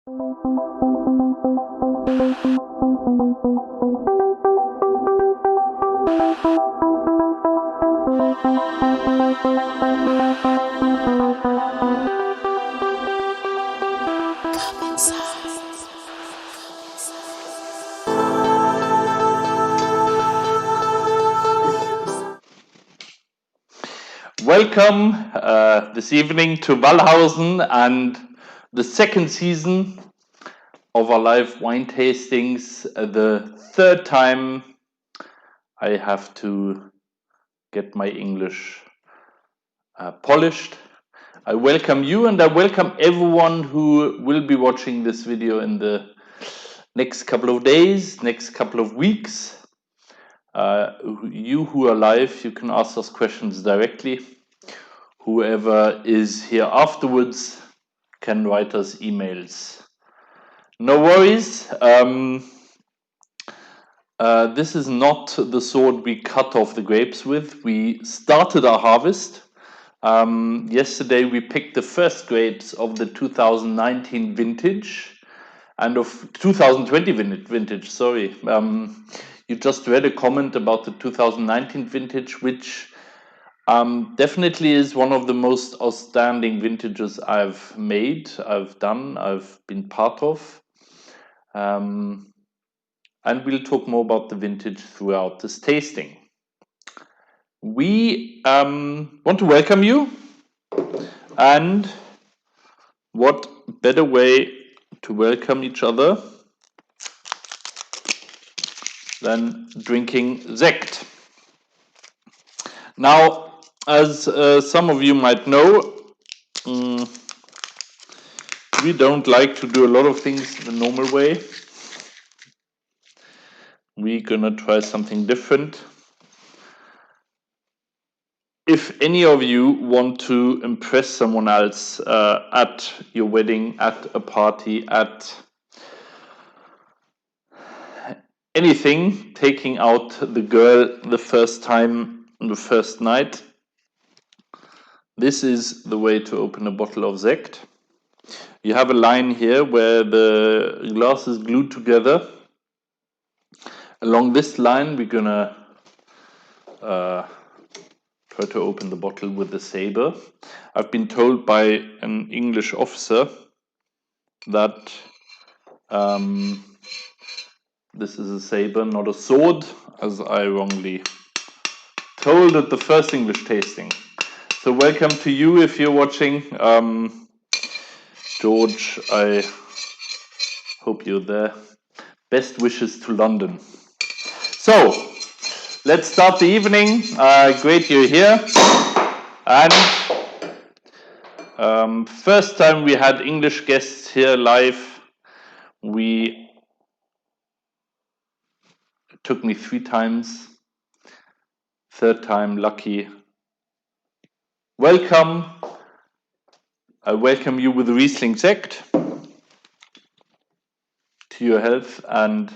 Welcome this evening to Wallhausen and the second season of our live wine tastings. The third time I have to get my English polished. I welcome you and I welcome everyone who will be watching this video in the next couple of days, next couple of weeks. You who are live, you can ask us questions directly. Whoever is here afterwards can write us emails. No worries. This is not the sword we cut off the grapes with. We started our harvest. Yesterday we picked the first grapes of the 2019 vintage and of 2020 vintage, sorry. You just read a comment about the 2019 vintage, which definitely is one of the most outstanding vintages I've made, I've been part of. And we'll talk more about the vintage throughout this tasting. We want to welcome you, and what better way to welcome each other than drinking Sekt. Now, as some of you might know, we don't like to do a lot of things the normal way. We're gonna try something different. If any of you want to impress someone else at your wedding, at a party, at anything, taking out the girl the first time, the first night, this is the way to open a bottle of Sekt. You have a line here where the glass is glued together. Along this line, we're gonna try to open the bottle with the saber. I've been told by an English officer that this is a saber, not a sword, as I wrongly told at the first English tasting. So welcome to you if you're watching. George, I hope you're there. Best wishes to London. So, let's start the evening. Great you're here. And first time we had English guests here live. It took me 3 times. Third time, lucky. Welcome. I welcome you with Riesling Sekt to your health, and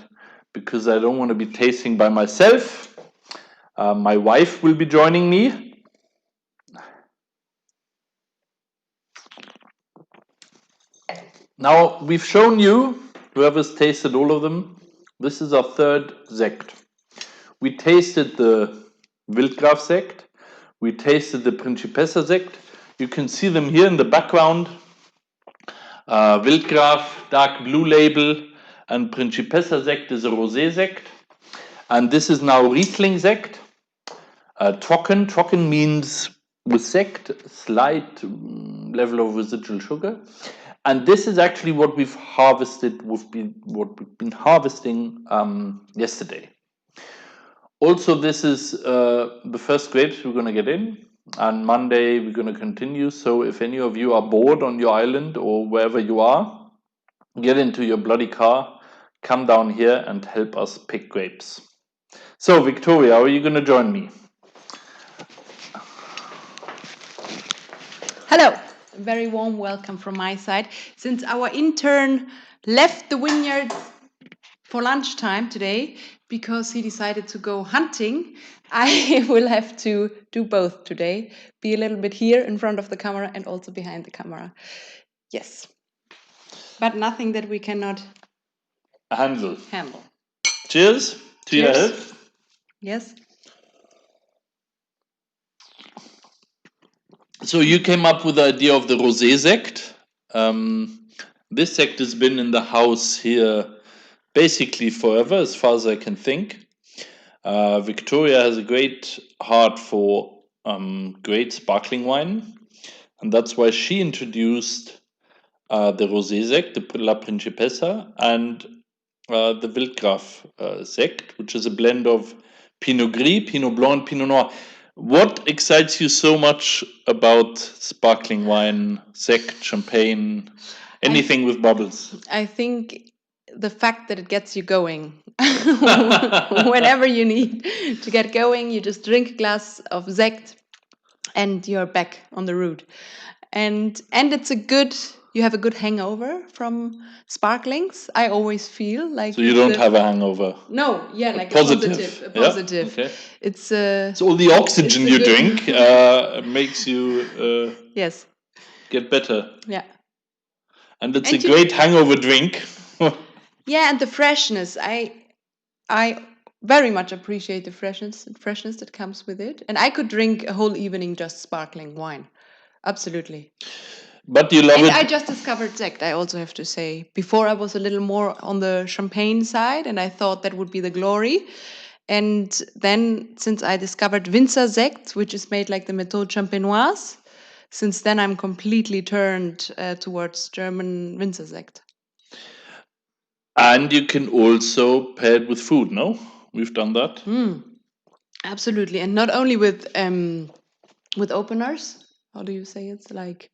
because I don't want to be tasting by myself, my wife will be joining me. Now, we've shown you, whoever's tasted all of them, this is our third Sekt. We tasted the Wildgraf Sekt, we tasted the Prinzessin Sekt. You can see them here in the background. Wildgraf, dark blue label, and Prinzessin Sekt is a rosé Sekt. And this is now Riesling Sekt. Trocken. Trocken means with Sekt, slight level of residual sugar. And this is actually what we've harvested, what we've been harvesting yesterday. Also, this is the first grapes we're going to get in. And Monday we're going to continue. So if any of you are bored on your island or wherever you are, get into your bloody car, come down here and help us pick grapes. So Victoria, are you going to join me? Hello, a very warm welcome from my side. Since our intern left the vineyard for lunchtime today because he decided to go hunting, I will have to do both today. Be a little bit here in front of the camera and also behind the camera. Yes. But nothing that we cannot handle. Cheers. Cheers to your health. Yes. So you came up with the idea of the rosé sect. This sect has been in the house here basically forever, as far as I can think. Victoria has a great heart for great sparkling wine, and that's why she introduced the rosé sect, the La Principessa, and the Wildgraf sect, which is a blend of Pinot Gris, Pinot Blanc, and Pinot Noir. What excites you so much about sparkling wine, sect, champagne, anything with bubbles? I think the fact that it gets you going. Whenever you need to get going, you just drink a glass of sect and you're back on the route. And it's you have a good hangover from sparklings. I always feel like So you don't have a hangover? No, yeah, like positive. a positive. Yeah? Okay. It's so all the oxygen you drink makes you yes, get better. Yeah. And it's a great hangover drink. Yeah, and the freshness. I very much appreciate the freshness that comes with it. And I could drink a whole evening just sparkling wine. Absolutely. But you love it. I just discovered sect, I also have to say. Before I was a little more on the champagne side, and I thought that would be the glory. And then since I discovered Winzer Sekt, which is made like the Méthode Champenoise, since then I'm completely turned towards German Winzer Sekt. And you can also pair it with food, no? We've done that. Absolutely, and not only with openers. How do you say it? Like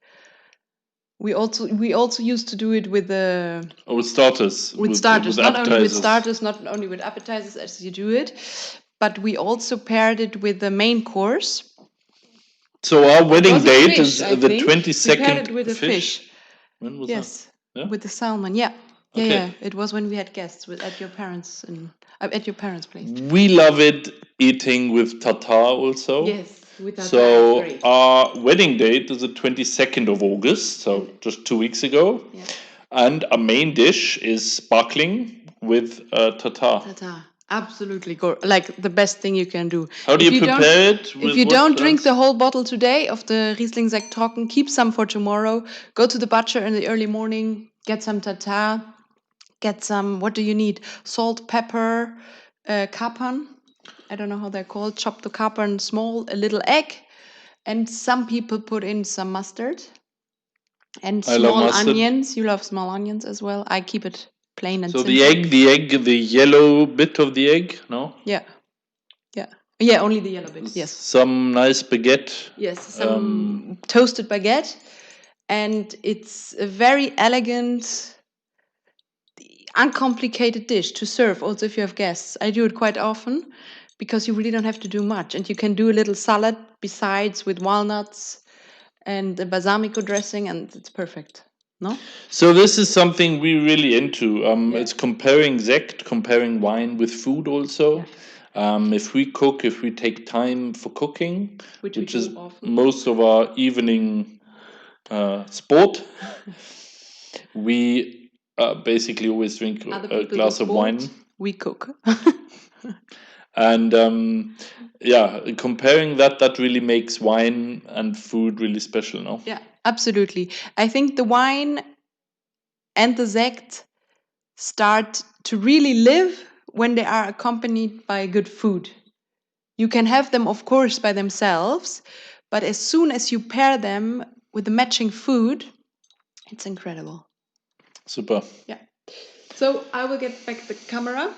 we also used to do it with the with starters. With starters, not only with starters, not only with appetizers as you do it, but we also paired it with the main course. So our wedding date is the 22nd. We paired it with a fish. When was that? Yeah? With the salmon. Yeah. Okay. Yeah. It was when we had guests at your parents' place. We love it eating with tartar also. Yes, with tartar. So our wedding date is the 22nd of August, so just 2 weeks ago. Yeah. And our main dish is sparkling with tartar. Tartar. Absolutely, like the best thing you can do. How do you prepare it? If you don't drink the whole bottle today of the Riesling Sekt Trocken, keep some for tomorrow. Go to the butcher in the early morning, get some tartar, get some, what do you need? Salt, pepper, kapern. I don't know how they're called. Chop the kapern small, a little egg. And some people put in some mustard. And small onions. You love small onions as well. I keep it plain and simple. So the yellow bit of the egg, no? Yeah, only the yellow bit. Yes. Some nice baguette. Yes, some toasted baguette, and it's a very elegant, uncomplicated dish to serve. Also, if you have guests, I do it quite often because you really don't have to do much, and you can do a little salad besides with walnuts and the balsamico dressing, and it's perfect. No? So this is something we're really into. It's comparing sect, comparing wine with food also. Yeah. If we cook, if we take time for cooking, which is often most of our evening sport, we basically always drink a glass of wine. We cook. And comparing that really makes wine and food really special, no? Yeah, absolutely. I think the wine and the sect start to really live when they are accompanied by good food. You can have them, of course, by themselves, but as soon as you pair them with the matching food, it's incredible. Super. Yeah. So I will get back the camera.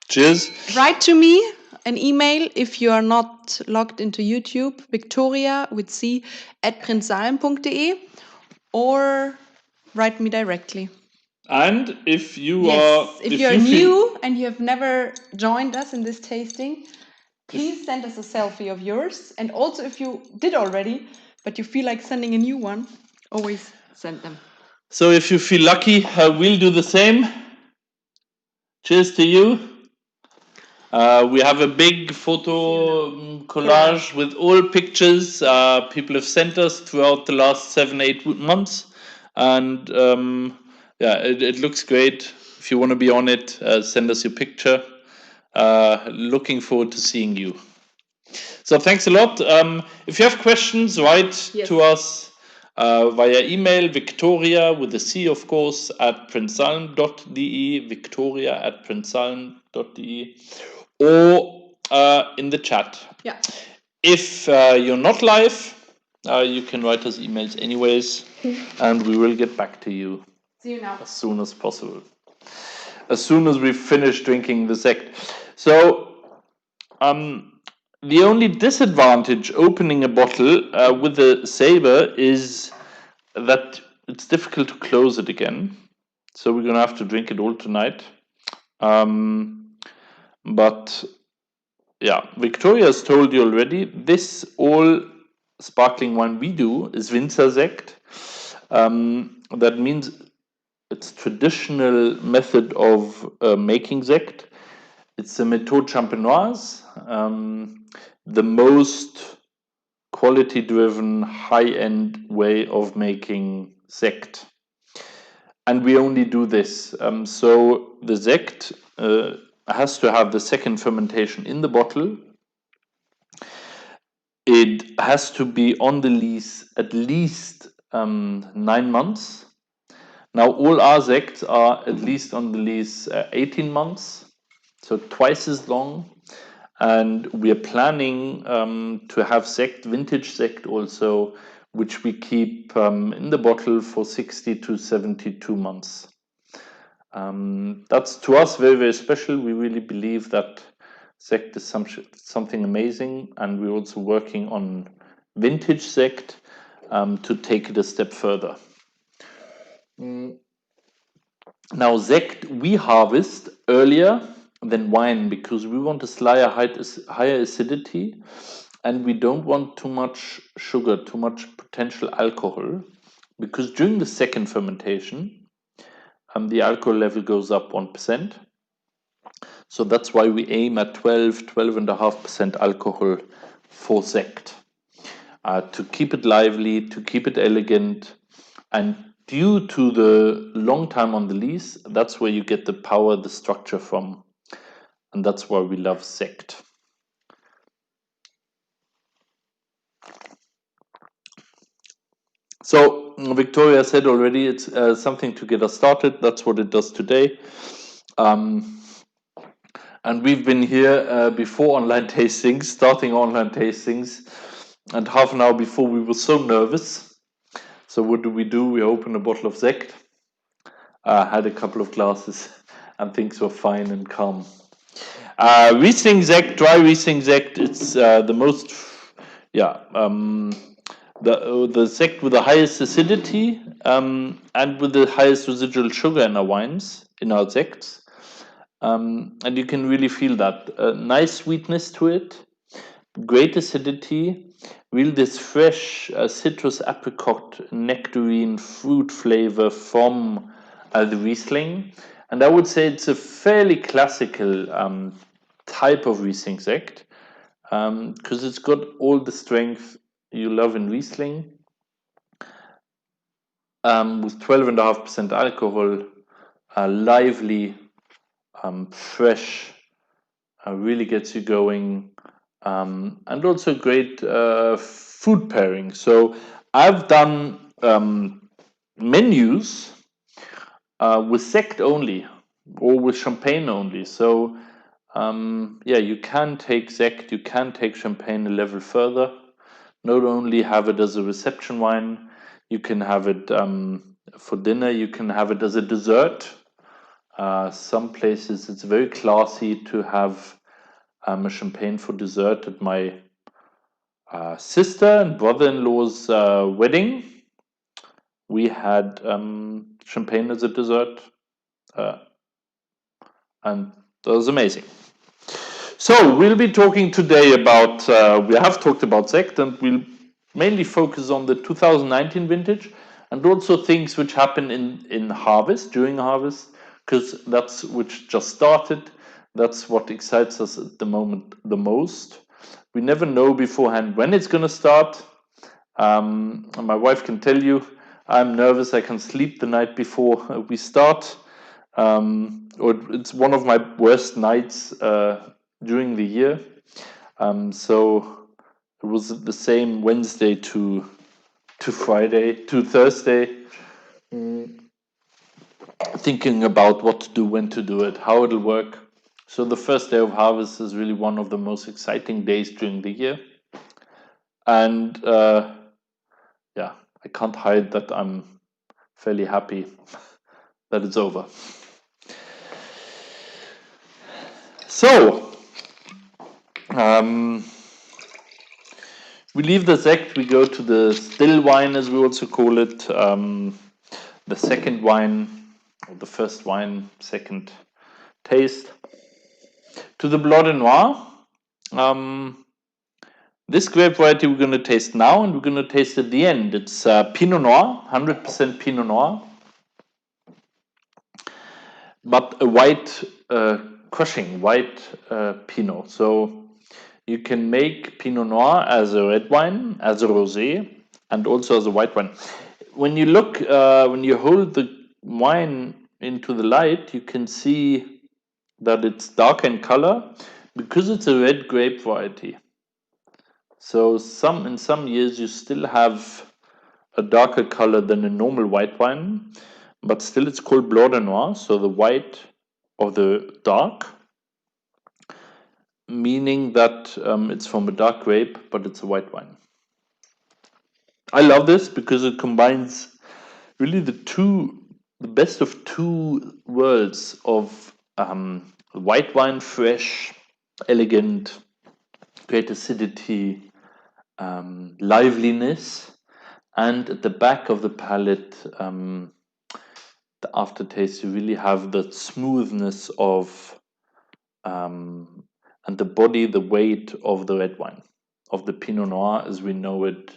Cheers. Write to me an email if you are not logged into YouTube, Victoria with C at prinzsalm.de, or write me directly. And if you are new and you have never joined us in this tasting, please send us a selfie of yours. And also if you did already, but you feel like sending a new one, always send them. So if you feel lucky, we'll do the same. Cheers to you. We have a big photo collage with all pictures people have sent us throughout the last 7-8 months. And Yeah, it looks great. If you want to be on it, send us your picture. Looking forward to seeing you. So thanks a lot. If you have questions, write to us via email, Victoria with a C, of course, at prinzsalm.de, victoria@prinzsalm.de, or in the chat. Yeah. If you're not live, you can write us emails anyways, and we will get back to you. See you now. As soon as possible. As soon as we finish drinking the sect. So, the only disadvantage opening a bottle with a saber is that it's difficult to close it again. So we're gonna have to drink it all tonight. But yeah, Victoria has told you already. This all sparkling wine we do is Winzersekt. That means it's traditional method of making sekt. It's a méthode champenoise, the most quality-driven, high-end way of making sekt. And we only do this. So the sekt has to have the second fermentation in the bottle. It has to be on the lees at least 9 months. Now, all our sects are at least on the lees 18 months, so twice as long. And we are planning to have sekt, vintage sekt also, which we keep in the bottle for 60 to 72 months. That's to us very, very special. We really believe that sekt is something amazing, and we're also working on vintage sekt to take it a step further. Now, sekt we harvest earlier than wine because we want a slightly higher acidity, and we don't want too much sugar, too much potential alcohol, because during the second fermentation, the alcohol level goes up 1%. So that's why we aim at 12.5% alcohol for sekt, to keep it lively, to keep it elegant, and due to the long time on the lees, that's where you get the power, the structure from, and that's why we love sekt. So Victoria said already, it's something to get us started. That's what it does today. And we've been here before online tastings, starting online tastings, and half an hour before we were so nervous. So what do? We open a bottle of sekt, had a couple of glasses, and things were fine and calm. Riesling sekt, dry Riesling sekt, it's the most, the sekt with the highest acidity and with the highest residual sugar in our wines, in our sekts. And you can really feel that. Nice sweetness to it, great acidity, really this fresh citrus, apricot, nectarine, fruit flavor from the Riesling. And I would say it's a fairly classical type of Riesling sekt, because it's got all the strength you love in Riesling, with 12.5% alcohol, lively, fresh, really gets you going, and also great food pairing. So I've done menus with sekt only or with champagne only. So you can take sekt, you can take champagne a level further. Not only have it as a reception wine, you can have it for dinner, you can have it as a dessert. Some places it's very classy to have a champagne for dessert. At my sister and brother-in-law's wedding, we had champagne as a dessert, and that was amazing. So we'll be talking today about, we have talked about sekt, and we'll mainly focus on the 2019 vintage, and also things which happen in harvest, during harvest, because that's which just started. That's what excites us at the moment the most. We never know beforehand when it's going to start. My wife can tell you, I'm nervous. I can sleep the night before we start. Or it's one of my worst nights during the year. So it was the same Wednesday to Friday to Thursday, thinking about what to do, when to do it, how it'll work. So the first day of harvest is really one of the most exciting days during the year. And yeah, I can't hide that I'm fairly happy that it's over. So, we leave the sect, we go to the still wine, as we also call it, the second wine, or the first wine, second taste. To the Blanc de Noir. This grape variety we're going to taste now, and we're going to taste at the end. It's Pinot Noir, 100% Pinot Noir, but a white, crushing white Pinot. So you can make Pinot Noir as a red wine, as a rosé, and also as a white wine. When you look, when you hold the wine into the light, you can see that it's dark in color because it's a red grape variety. So in some years you still have a darker color than a normal white wine, but still it's called Blanc de Noir, so the white or the dark, meaning that it's from a dark grape, but it's a white wine. I love this because it combines really the best of two worlds of white wine, fresh, elegant, great acidity, liveliness, and at the back of the palate, the aftertaste, you really have the smoothness of and the body, the weight of the red wine, of the Pinot Noir as we know it.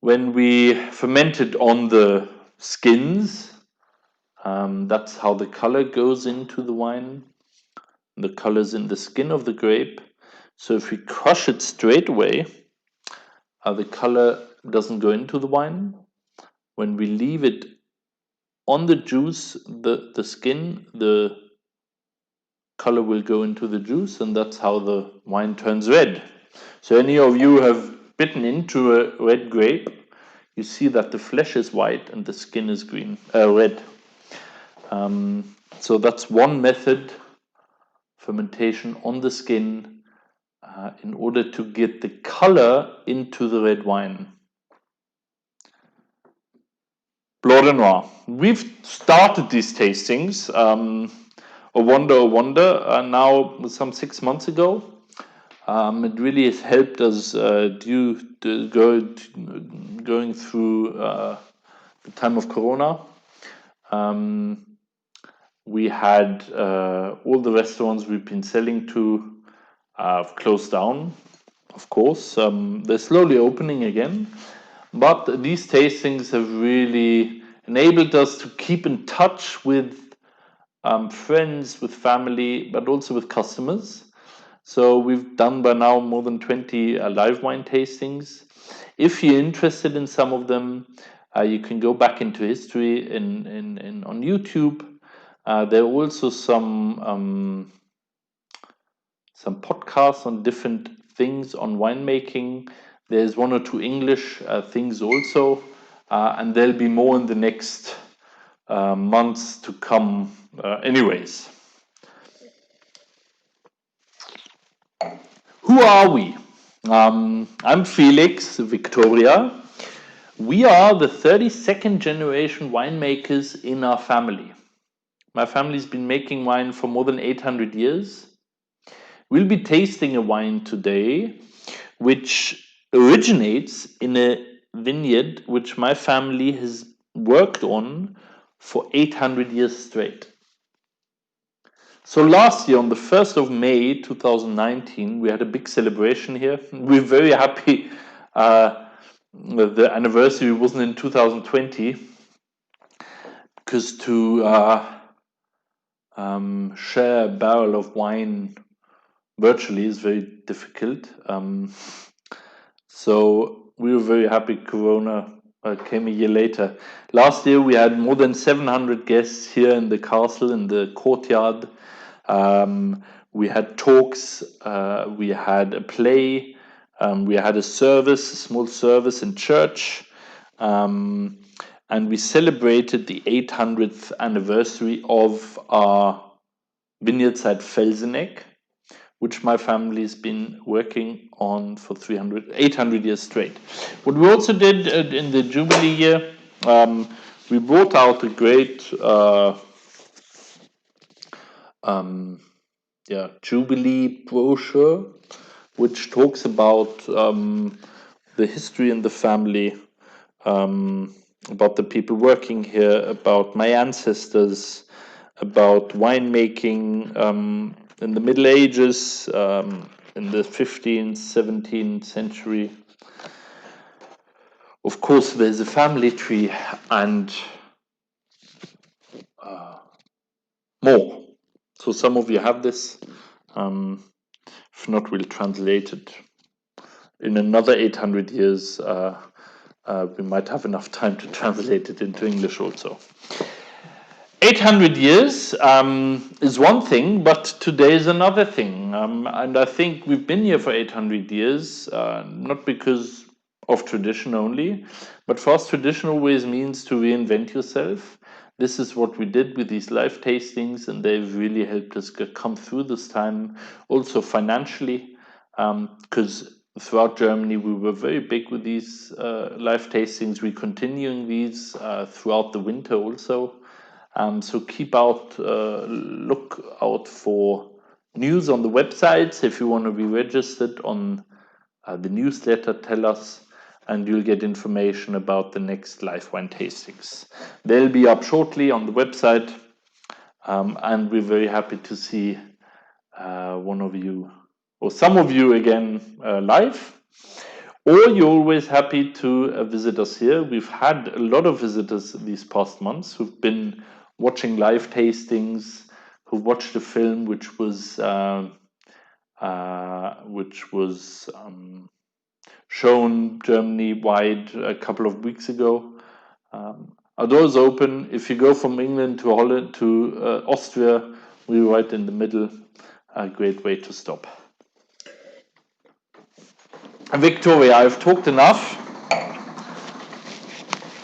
When we ferment it on the skins, that's how the color goes into the wine. The color's in the skin of the grape. So if we crush it straight away, the color doesn't go into the wine. When we leave it on the juice, the skin, the color will go into the juice, and that's how the wine turns red. So any of you have bitten into a red grape, you see that the flesh is white and the skin is red. So that's one method, fermentation on the skin, in order to get the color into the red wine. Blanc de Noir. We've started these tastings, a wonder, now some 6 months ago. It really has helped us due to going through the time of Corona. We had all the restaurants we've been selling to have closed down, of course. They're slowly opening again, but these tastings have really enabled us to keep in touch with friends, with family, but also with customers. So we've done by now more than 20 live wine tastings. If you're interested in some of them, you can go back into history on YouTube. There are also some podcasts on different things on winemaking. There's 1 or 2 English things also, and there'll be more in the next months to come anyways. Who are we? I'm Felix, Victoria. We are the 32nd generation winemakers in our family. My family's been making wine for more than 800 years. We'll be tasting a wine today which originates in a vineyard which my family has worked on for 800 years straight. So last year, on the 1st of May 2019, we had a big celebration here. We're very happy the anniversary wasn't in 2020, because to share a barrel of wine virtually is very difficult. So we were very happy Corona came a year later. Last year we had more than 700 guests here in the castle, in the courtyard. We had talks, we had a play, we had a service, a small service in church, and we celebrated the 800th anniversary of our vineyards at Felseneck, which my family has been working on for 800 years straight. What we also did in the Jubilee year, we brought out a great Jubilee brochure, which talks about the history in the family, about the people working here, about my ancestors, about winemaking in the Middle Ages, in the 15th, 17th century. Of course, there's a family tree and more. So some of you have this. If not, we'll translate it. In another 800 years, we might have enough time to translate it into English also. 800 years is one thing, but today is another thing. And I think we've been here for 800 years, not because of tradition only, but for us, tradition always means to reinvent yourself. This is what we did with these live tastings, and they've really helped us come through this time, also financially, because throughout Germany we were very big with these live tastings. We're continuing these throughout the winter also. So look out for news on the websites. If you want to be registered on the newsletter, tell us, and you'll get information about the next live wine tastings. They'll be up shortly on the website, and we're very happy to see one of you or some of you again live. Or you're always happy to visit us here. We've had a lot of visitors these past months who've been watching live tastings, who watched the film which was shown Germany-wide a couple of weeks ago. Our doors open. If you go from England to Holland to Austria, we're right in the middle. A great way to stop. Victoria, I've talked enough.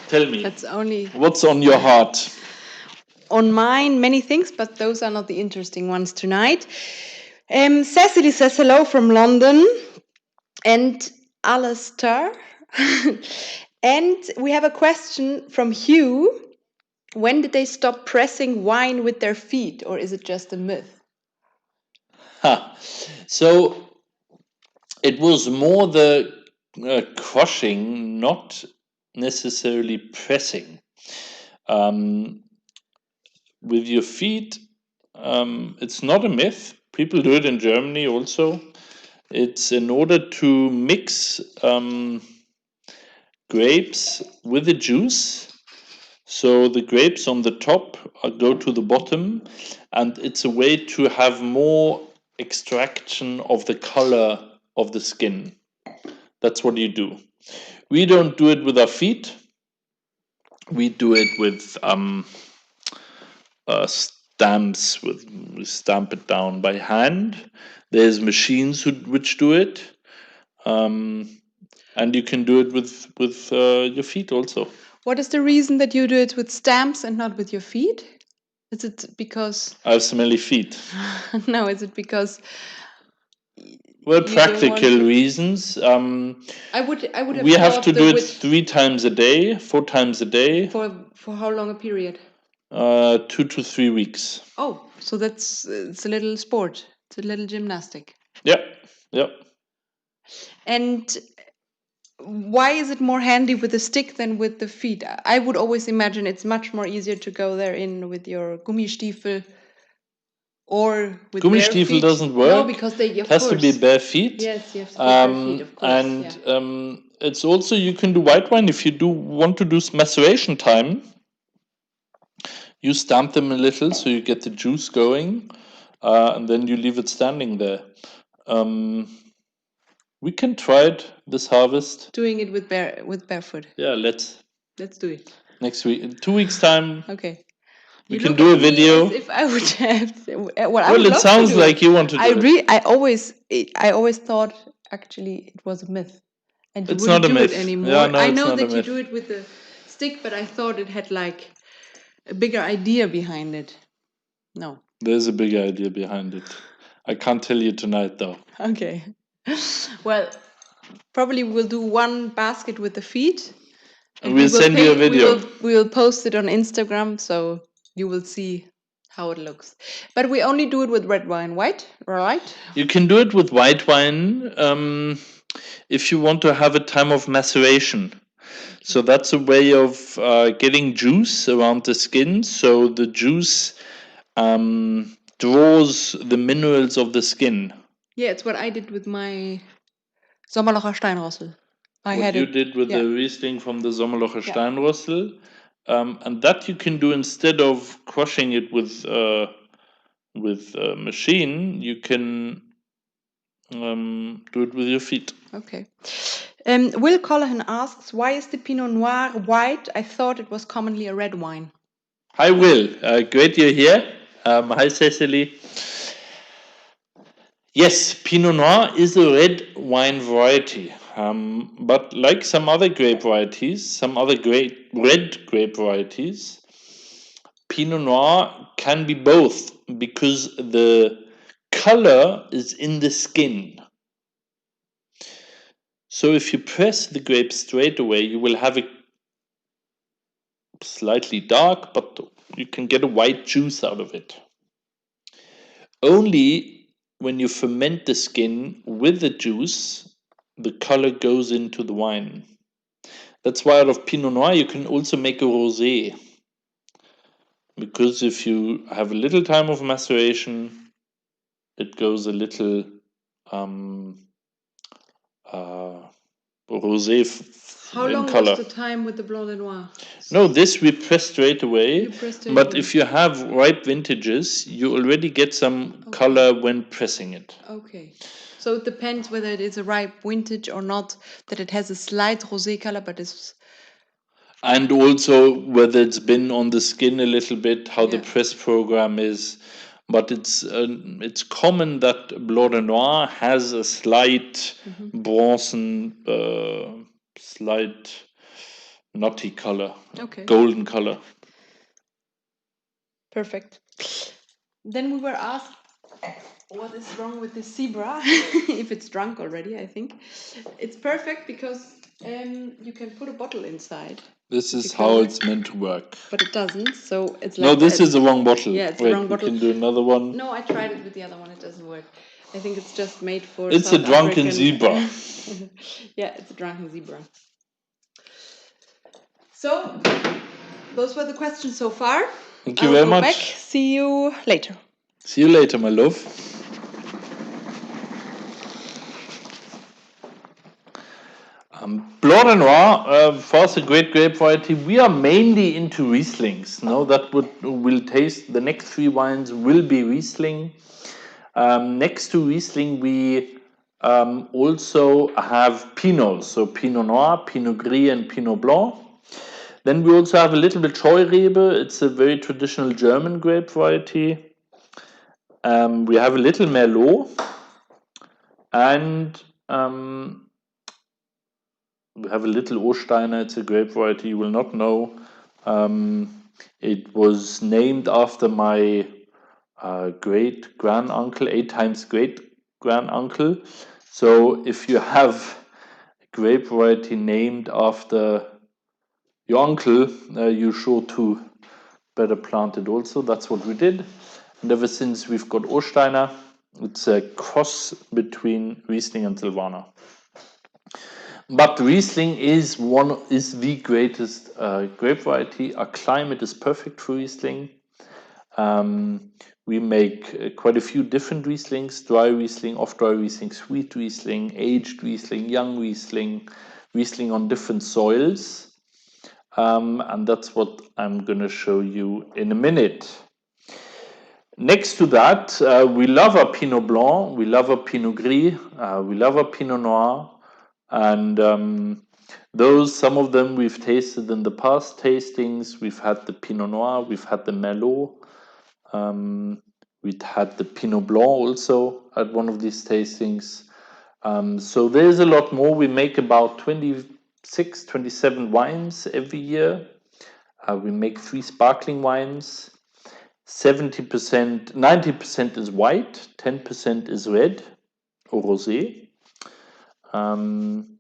Tell me, what's on your heart? On mine, many things, but those are not the interesting ones tonight. Cecily says hello from London, and Alistair. And we have a question from Hugh. When did they stop pressing wine with their feet, or is it just a myth? So it was more the crushing, not necessarily pressing. With your feet, it's not a myth. People do it in Germany also. It's in order to mix grapes with the juice. So the grapes on the top go to the bottom, and it's a way to have more extraction of the color of the skin. That's what you do. We don't do it with our feet. We do it with stamps. We stamp it down by hand. There's machines which do it, and you can do it with your feet also. What is the reason that you do it with stamps and not with your feet? Is it because I have smelly feet? No, is it because? Well, practical reasons. I would have. We have to do it 3 times a day, 4 times a day. For how long a period? 2 to 3 weeks. Oh, so it's a little sport. It's a little gymnastic. Yeah. And why is it more handy with the stick than with the feet? I would always imagine it's much more easier to go there in with your Gummistiefel or with Gummistiefel bare feet. Doesn't work. No, because it has to be bare feet. Yes, you have to be bare feet, of course. And it's also, you can do white wine if you want to do maceration time. You stamp them a little so you get the juice going, and then you leave it standing there. We can try it this harvest. Doing it with barefoot. Yeah, let's Let's do it. Next week, in 2 weeks' time, Okay. we You can look do at a me video. as if I would have. Well, I would Well, it love to sounds do like it. you want to do it. I always thought actually it was a myth, and you It's wouldn't not a do it myth. anymore. Yeah, no, I it's know not a that you do myth. it with a stick, but I thought it had like a bigger idea behind it. No. There's a big idea behind it. I can't tell you tonight, though. Okay. Well, probably we'll do one basket with the feet, and We'll send you a video. We will post it on Instagram, so you will see how it looks. But we only do it with red wine, white, right? You can do it with white wine if you want to have a time of maceration. So that's a way of getting juice around the skin. So the juice draws the minerals of the skin. Yeah, it's what I did with my Sommerlocher Steinrossel. What you did with the Riesling from the Sommerlocher Steinrossel. And that you can do instead of crushing it with a machine, you can do it with your feet. Okay. Will Collahan asks, why is the Pinot Noir white? I thought it was commonly a red wine. Hi, Will. Great you're here. Hi, Cecily. Yes, Pinot Noir is a red wine variety. But like some other grape varieties, some other great red grape varieties, Pinot Noir can be both because the color is in the skin. So if you press the grape straight away, you will have a slightly dark, but you can get a white juice out of it. Only when you ferment the skin with the juice, the color goes into the wine. That's why out of Pinot Noir you can also make a rosé. Because if you have a little time of maceration, it goes a little rosé How in long color. was the time with the Blanc de Noir? No, this we press straight away. You press straight But away. if you have ripe vintages, you already get some color when pressing it. Okay. So it depends whether it is a ripe vintage or not, that it has a slight rosé color, but it's... And also whether it's been on the skin a little bit, how the press program is. But it's common that Blanc de Noir has a slight bronzen, slight nutty color, golden color. Perfect. Then we were asked, what is wrong with the zebra? If it's drunk already, I think. It's perfect because you can put a bottle inside. This is how it's meant to work. But it doesn't, so it's like... No, this is the wrong bottle. Yeah, it's the wrong bottle. We can do another one. No, I tried it with the other one, it doesn't work. I think it's just made for It's South a drunken African... zebra. Yeah, it's a drunken zebra. So, those were the questions so far. Thank you very much. Back. See you later. See you later, my love. Blanc de Noir, for us a great grape variety. We are mainly into Rieslings. No, that will taste. The next 3 wines will be Riesling. Next to Riesling, we also have Pinots. So Pinot Noir, Pinot Gris, and Pinot Blanc. Then we also have a little bit Scheurebe. It's a very traditional German grape variety. We have a little Merlot. And we have a little Osteiner. It's a grape variety you will not know. It was named after my great granduncle, 8 times great granduncle. So if you have a grape variety named after your uncle, you're sure to better plant it also. That's what we did. And ever since we've got Osteiner, it's a cross between Riesling and Silvaner. But Riesling is the greatest grape variety. Our climate is perfect for Riesling. We make quite a few different Rieslings: dry Riesling, off-dry Riesling, sweet Riesling, aged Riesling, young Riesling, Riesling on different soils. And that's what I'm going to show you in a minute. Next to that, we love our Pinot Blanc, we love our Pinot Gris, we love our Pinot Noir. And Some of them we've tasted in the past tastings. We've had the Pinot Noir, we've had the Merlot, we'd had the Pinot Blanc also at one of these tastings. So there's a lot more. We make about 26, 27 wines every year. We make 3 sparkling wines. 70%, 90% is white, 10% is red or rosé. And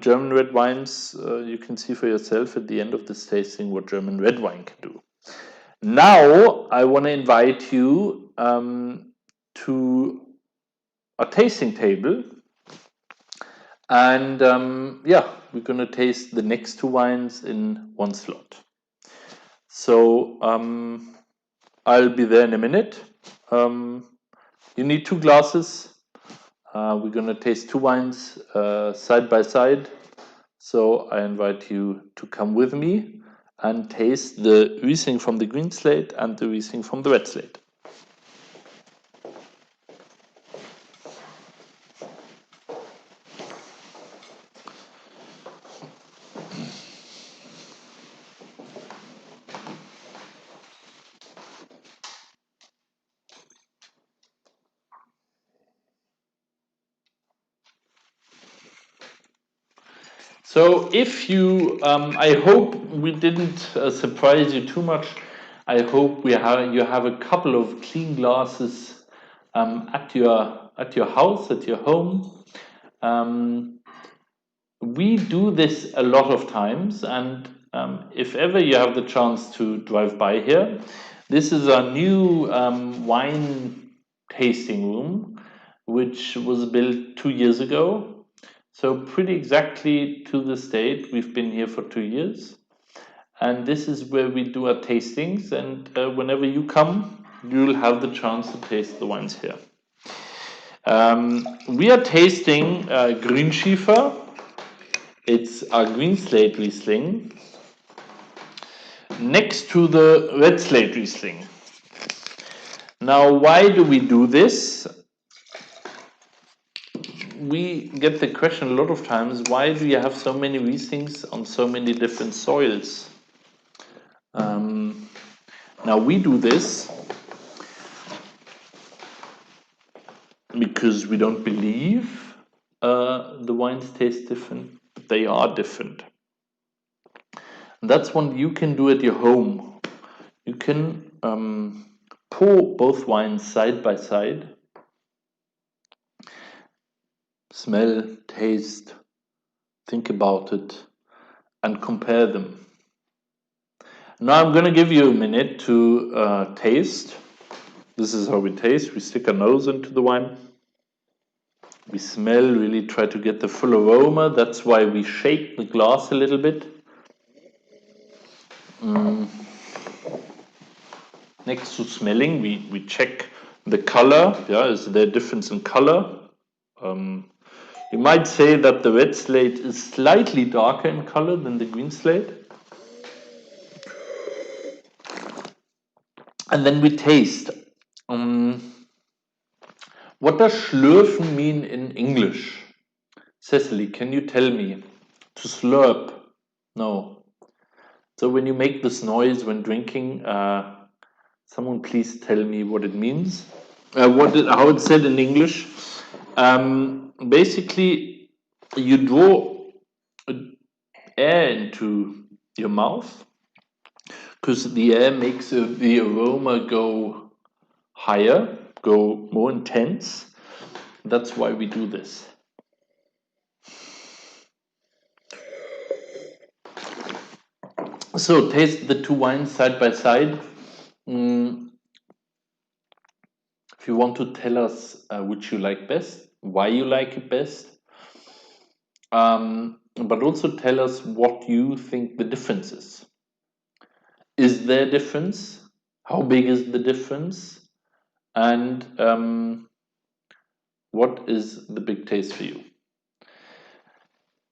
German red wines, you can see for yourself at the end of this tasting what German red wine can do. Now, I want to invite you to a tasting table. And we're going to taste the next 2 wines in one slot. So I'll be there in a minute. You need 2 glasses. We're going to taste 2 wines side by side. So I invite you to come with me and taste the Riesling from the green slate and the Riesling from the red slate. So if you, I hope we didn't surprise you too much. I hope you have a couple of clean glasses at your house, at your home. We do this a lot of times, and if ever you have the chance to drive by here, this is our new wine tasting room, which was built 2 years ago. So pretty exactly to this date, we've been here for 2 years. And this is where we do our tastings. And whenever you come, you'll have the chance to taste the wines here. We are tasting Grünschiefer. It's a green slate Riesling next to the red slate Riesling. Now, why do we do this? We get the question a lot of times, why do you have so many Rieslings on so many different soils? Now we do this because we don't believe the wines taste different, but they are different. And that's one you can do at your home. You can pour both wines side by side. Smell, taste, think about it, and compare them. Now I'm going to give you a minute to taste. This is how we taste. We stick our nose into the wine. We smell, really try to get the full aroma. That's why we shake the glass a little bit. Next to smelling, we check the color. Yeah, is there a difference in color? You might say that the red slate is slightly darker in color than the green slate. And then we taste. What does schlürfen mean in English? Cecily, can you tell me? To slurp? No. So when you make this noise when drinking, someone please tell me what it means. How it's said in English. Basically, you draw air into your mouth because the air makes the aroma go higher, go more intense. That's why we do this. So taste the 2 wines side by side. If you want to tell us which you like best, why you like it best, but also tell us what you think the difference is. Is there a difference? How big is the difference? And what is the big taste for you?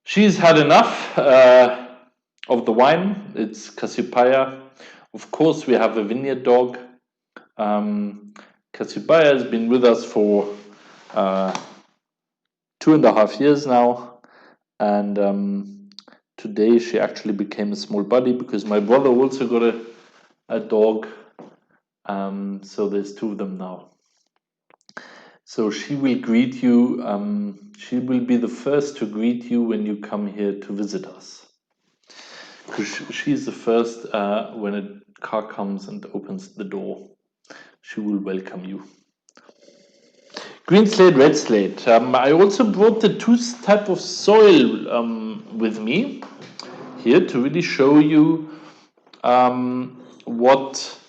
She's had enough of the wine. It's Cassiopeia. Of course, we have a vineyard dog. Cassiopeia has been with us for 2.5 years now. And today she actually became a small buddy because my brother also got a dog. So there's two of them now. So she will greet you. She will be the first to greet you when you come here to visit us. Because she's the first when a car comes and opens the door. She will welcome you. Green slate, red slate. I also brought the two type of soil with me here to really show you what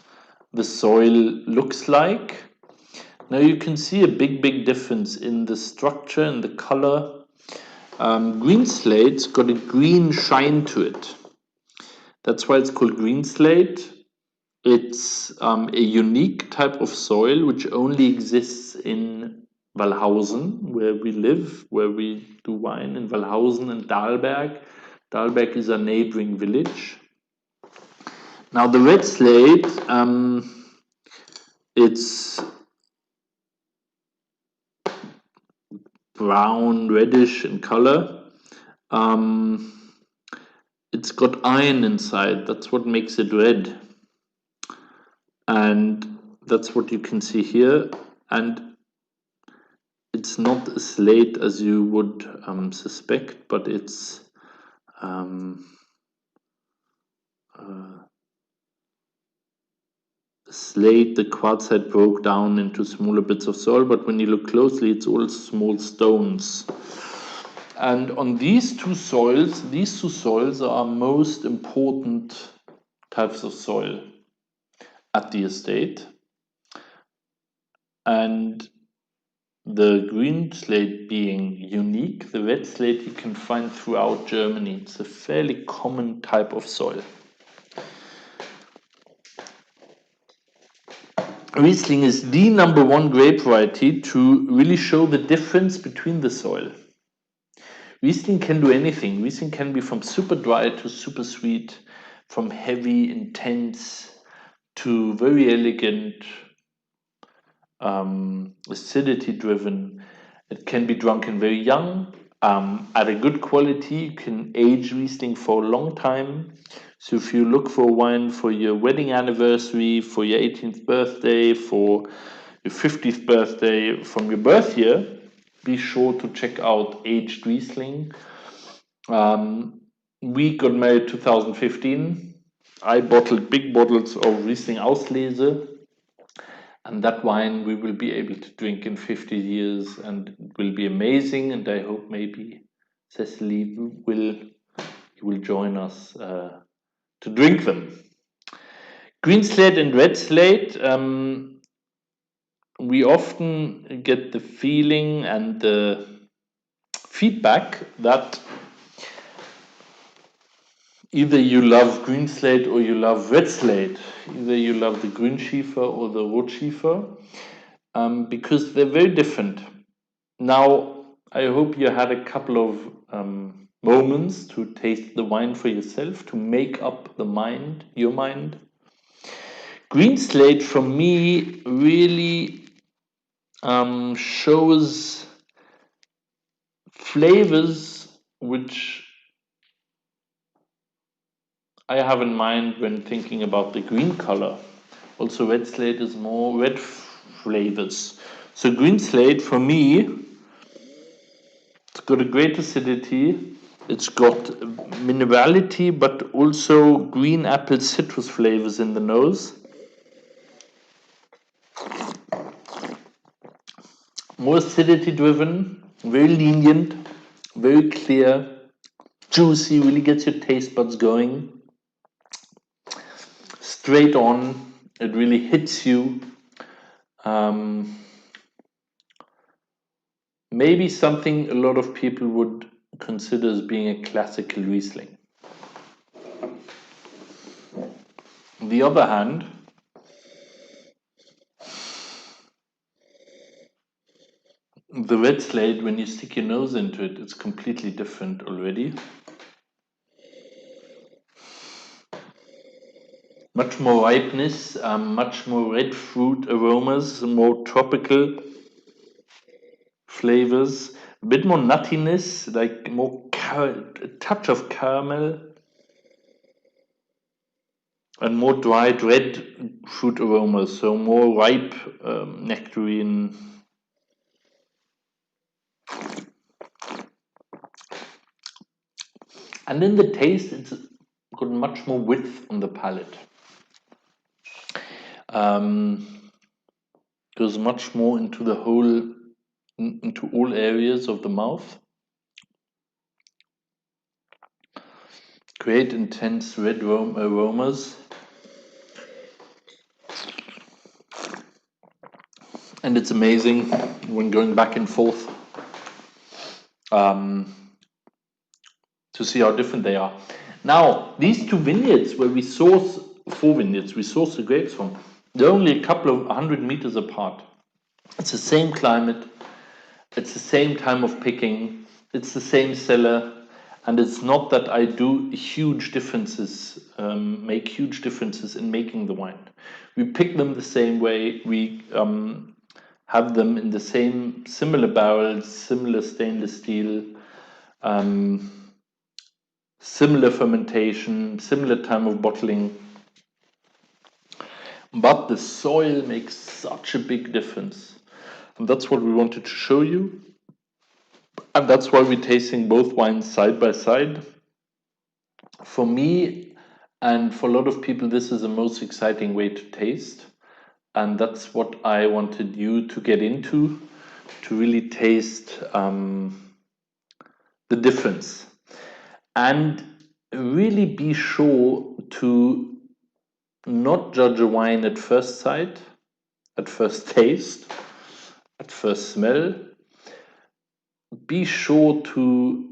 the soil looks like. Now you can see a big difference in the structure and the color. Green slate's got a green shine to it. That's why it's called green slate. It's a unique type of soil which only exists in Wallhausen, where we live, where we do wine, in Wallhausen and Dahlberg. Dahlberg is a neighboring village. Now the red slate, it's brown, reddish in color. It's got iron inside, that's what makes it red. And that's what you can see here. And it's not a slate as you would suspect, but it's slate. The quartzite broke down into smaller bits of soil, but when you look closely, it's all small stones. And on these two soils are most important types of soil at the estate. And the green slate being unique, the red slate you can find throughout Germany. It's a fairly common type of soil. Riesling is the #1 grape variety to really show the difference between the soil. Riesling can do anything. Riesling can be from super dry to super sweet, from heavy, intense to very elegant, acidity driven. It can be drunken very young. At a good quality, you can age Riesling for a long time. So if you look for wine for your wedding anniversary, for your 18th birthday, for your 50th birthday, from your birth year, be sure to check out aged Riesling. We got married 2015. I bottled big bottles of Riesling Auslese. And that wine we will be able to drink in 50 years and it will be amazing. And I hope maybe Cecily will join us to drink them. Green slate and red slate, we often get the feeling and the feedback that either you love green slate or you love red slate. Either you love the Grünschiefer or the Rotschiefer, because they're very different. Now, I hope you had a couple of moments to taste the wine for yourself, to make up your mind. Green slate for me really shows flavors which I have in mind when thinking about the green color. Also, red slate is more red flavors. So green slate for me, it's got a great acidity. It's got minerality, but also green apple citrus flavors in the nose. More acidity driven, very lenient, very clear, juicy, really gets your taste buds going. Straight on, it really hits you. Maybe something a lot of people would consider as being a classical Riesling. On the other hand, the red slate, when you stick your nose into it, it's completely different already. Much more ripeness, much more red fruit aromas, more tropical flavors, a bit more nuttiness, like more a touch of caramel, and more dried red fruit aromas, so more ripe nectarine. And in the taste, it's got much more width on the palate. Goes much more into into all areas of the mouth. Great intense red aromas. And it's amazing when going back and forth to see how different they are. Now, these two vineyards where we source, 4 vineyards we source the grapes from, they're only a couple of 100 meters apart. It's the same climate, it's the same time of picking, it's the same cellar, and it's not that I do huge differences, make huge differences in making the wine. We pick them the same way, we have them in the same, similar barrels, similar stainless steel, similar fermentation, similar time of bottling. But the soil makes such a big difference. And that's what we wanted to show you. And that's why we're tasting both wines side by side. For me and for a lot of people, this is the most exciting way to taste. And that's what I wanted you to get into, to really taste the difference. And really be sure to not judge a wine at first sight, at first taste, at first smell. Be sure to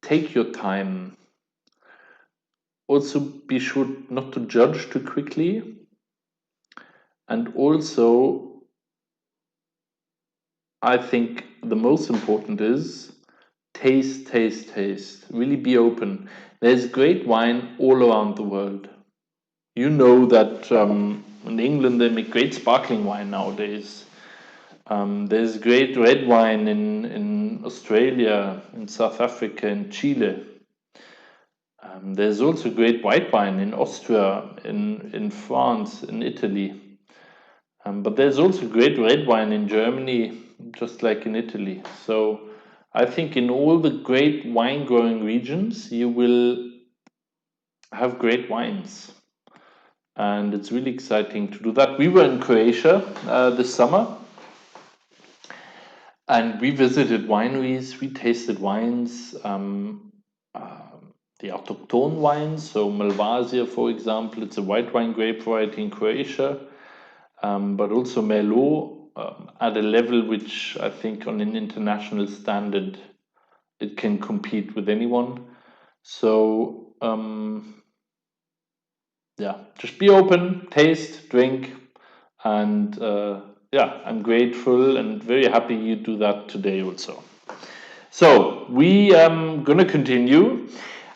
take your time. Also be sure not to judge too quickly. And also, I think the most important is taste, taste, taste. Really be open. There's great wine all around the world. You know that in England they make great sparkling wine nowadays. There's great red wine in Australia, in South Africa, in Chile. There's also great white wine in Austria, in France, in Italy. But there's also great red wine in Germany, just like in Italy. So I think in all the great wine growing regions, you will have great wines. And it's really exciting to do that. We were in Croatia this summer. And we visited wineries, we tasted wines, the autochthone wines, so Malvasia, for example, it's a white wine grape variety in Croatia, but also Merlot at a level which I think on an international standard, it can compete with anyone. So, yeah, just be open, taste, drink, and yeah, I'm grateful and very happy you do that today also. So we gonna continue.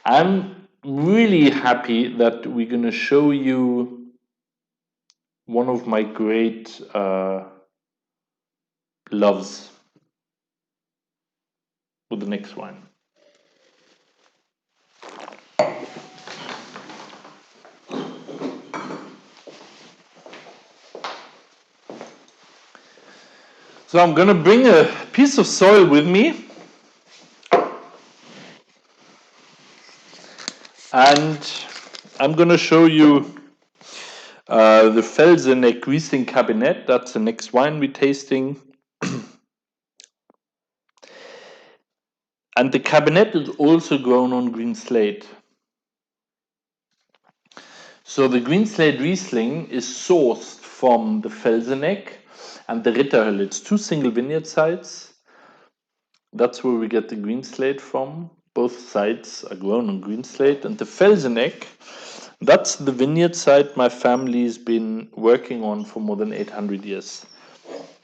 I'm really happy that we're gonna show you one of my great loves with the next wine. So I'm gonna bring a piece of soil with me. And I'm going to show you the Felseneck Riesling Cabinet. That's the next wine we're tasting. And the Cabinet is also grown on green slate. So the green slate Riesling is sourced from the Felseneck and the Ritterhölle. It's 2 single vineyard sites. That's where we get the green slate from. Both sites are grown on green slate. And the Felseneck, that's the vineyard site my family's been working on for more than 800 years.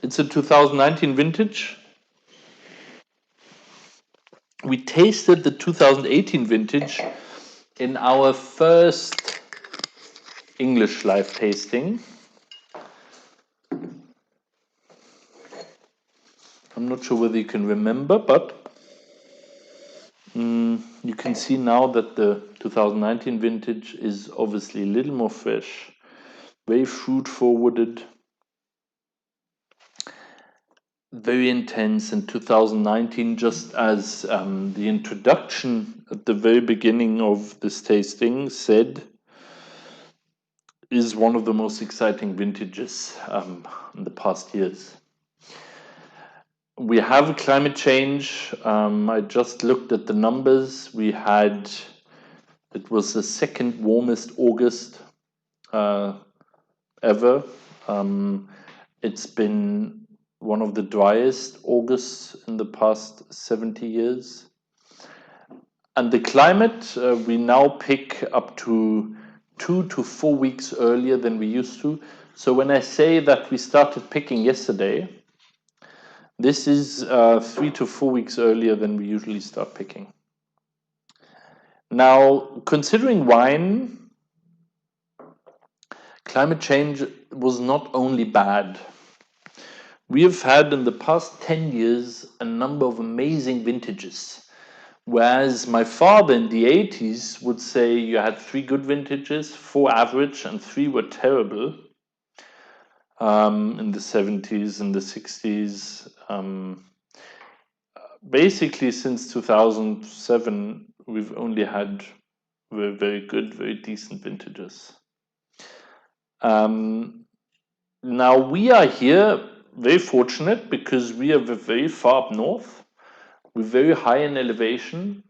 It's a 2019 vintage. We tasted the 2018 vintage in our first English live tasting. I'm not sure whether you can remember, but You can see now that the 2019 vintage is obviously a little more fresh, very fruit forwarded, very intense. In 2019, just as the introduction at the very beginning of this tasting said, is one of the most exciting vintages in the past years. We have a climate change. I just looked at the numbers. It was the second warmest August ever. It's been one of the driest Augusts in the past 70 years. And the climate, we now pick up to 2 to 4 weeks earlier than we used to. So when I say that we started picking yesterday, this is 3 to 4 weeks earlier than we usually start picking. Now, considering wine, climate change was not only bad. We have had in the past 10 years a number of amazing vintages. Whereas my father in the 80s would say you had 3 good vintages, 4 average, and 3 were terrible. In the 70s and the 60s. Basically, since 2007, we've only had very, very good, very decent vintages. Now, we are here very fortunate because we are very far up north. We're very high in elevation.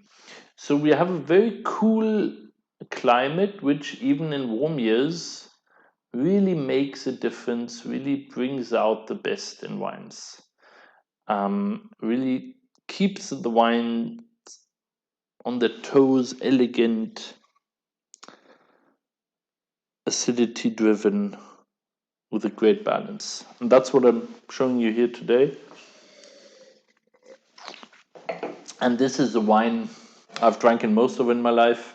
So we have a very cool climate, which even in warm years really makes a difference, really brings out the best in wines. Really keeps the wine on their toes, elegant, acidity driven, with a great balance. And that's what I'm showing you here today. And this is the wine I've drank in most of in my life.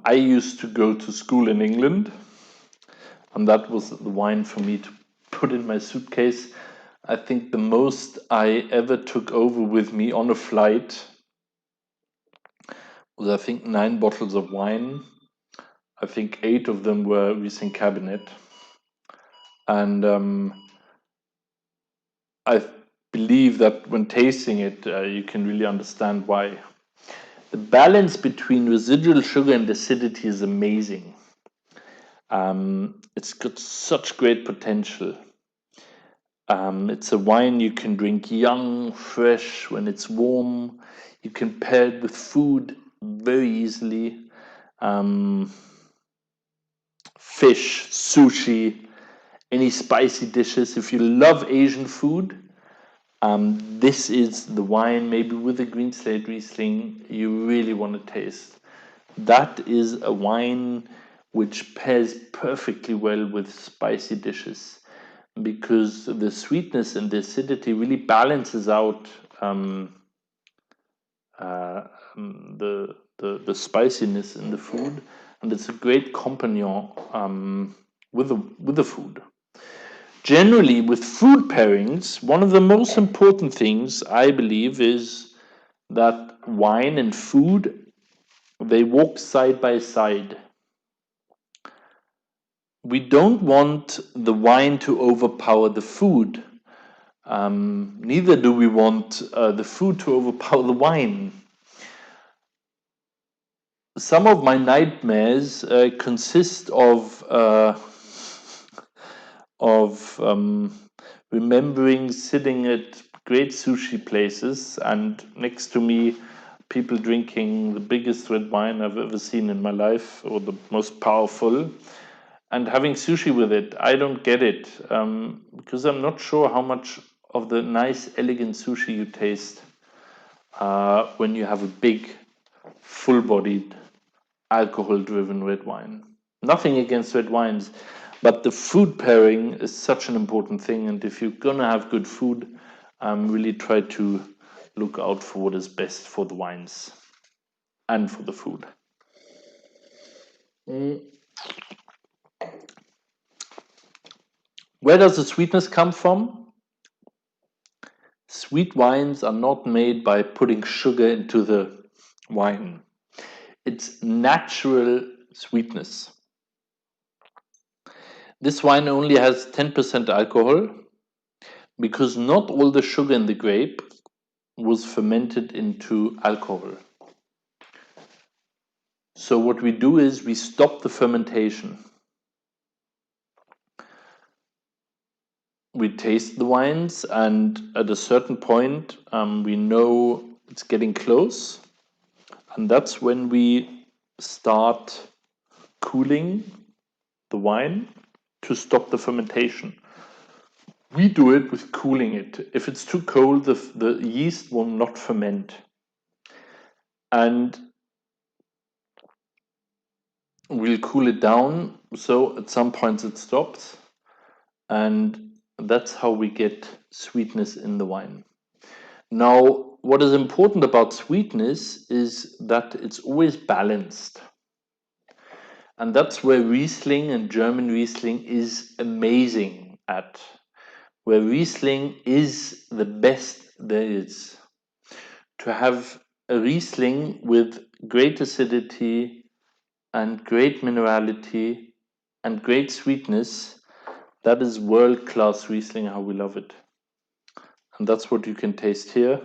I used to go to school in England, and that was the wine for me to put in my suitcase. I think the most I ever took over with me on a flight was, I think, 9 bottles of wine. I think 8 of them were Riesling Cabernet. And I believe that when tasting it, you can really understand why. The balance between residual sugar and acidity is amazing. It's got such great potential. It's a wine you can drink young, fresh, when it's warm. You can pair it with food very easily. Fish, sushi, any spicy dishes. If you love Asian food, this is the wine, maybe with a green slate Riesling, you really want to taste. That is a wine which pairs perfectly well with spicy dishes, because the sweetness and the acidity really balances out the spiciness in the food, and it's a great companion with the food. Generally, with food pairings, one of the most important things I believe is that wine and food, they walk side by side. We don't want the wine to overpower the food. Neither do we want the food to overpower the wine. Some of my nightmares consist of remembering sitting at great sushi places and next to me people drinking the biggest red wine I've ever seen in my life, or the most powerful, and having sushi with it. I don't get it, because I'm not sure how much of the nice, elegant sushi you taste when you have a big, full-bodied, alcohol-driven red wine. Nothing against red wines, but the food pairing is such an important thing. And if you're gonna have good food, really try to look out for what is best for the wines and for the food. Where does the sweetness come from? sweet wines are not made by putting sugar into the wine. It's natural sweetness. This wine only has 10% alcohol because not all the sugar in the grape was fermented into alcohol. So what we do is we stop the fermentation. We taste the wines, and at a certain point, we know it's getting close, and that's when we start cooling the wine to stop the fermentation. We do it with cooling it. If it's too cold, the yeast will not ferment. And we'll cool it down, so at some points it stops. And that's how we get sweetness in the wine. Now, what is important about sweetness is that it's always balanced. And that's where Riesling and German Riesling is amazing at. Where Riesling is the best there is. To have a Riesling with great acidity and great minerality and great sweetness, that is world-class Riesling, how we love it. And that's what you can taste here.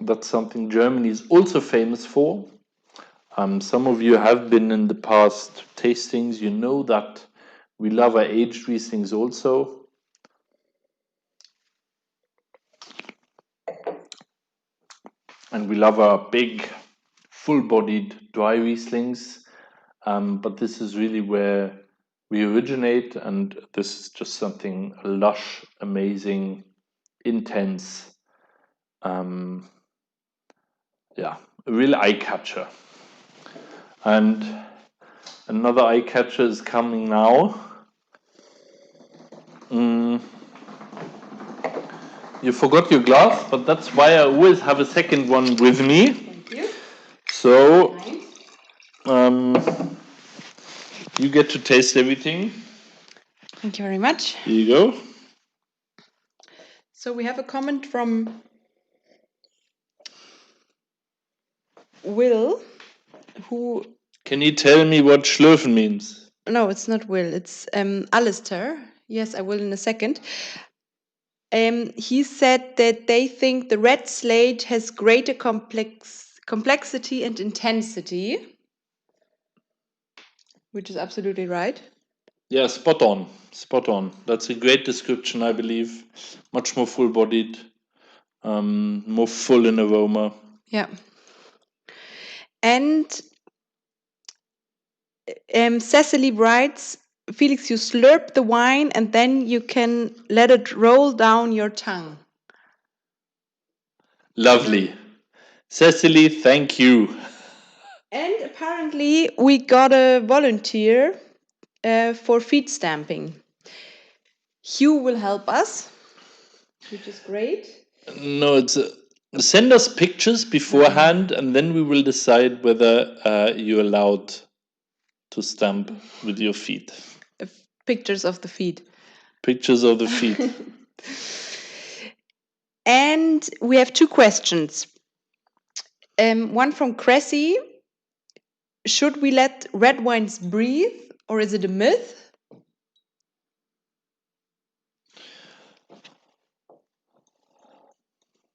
That's something Germany is also famous for. Some of you have been in the past tastings. You know that we love our aged Rieslings also. And we love our big, full-bodied dry Rieslings. But this is really where we originate, and this is just something lush, amazing, intense. Yeah, a real eye-catcher. And another eye-catcher is coming now. You forgot your glass, but that's why I always have a second one with me. Thank you. So, Nice. you get to taste everything. Thank you very much. Here you go. So we have a comment from Will, who... Can you tell me what schlürfen means? No, it's not Will. It's Alistair. Yes, I will in a second. He said that they think the red slate has greater complexity and intensity, which is absolutely right. Yeah, spot on. Spot on. That's a great description, I believe. Much more full-bodied, more full in aroma. Yeah. And Cecily writes, Felix, you slurp the wine and then you can let it roll down your tongue. Lovely. Cecily, thank you. And apparently we got a volunteer for feed stamping. Hugh will help us, which is great. No, it's send us pictures beforehand, and then we will decide whether you're allowed to stamp with your feet. Pictures of the feed. Pictures of the feet. And we have two questions. One from Cressy. Should we let red wines breathe, or is it a myth?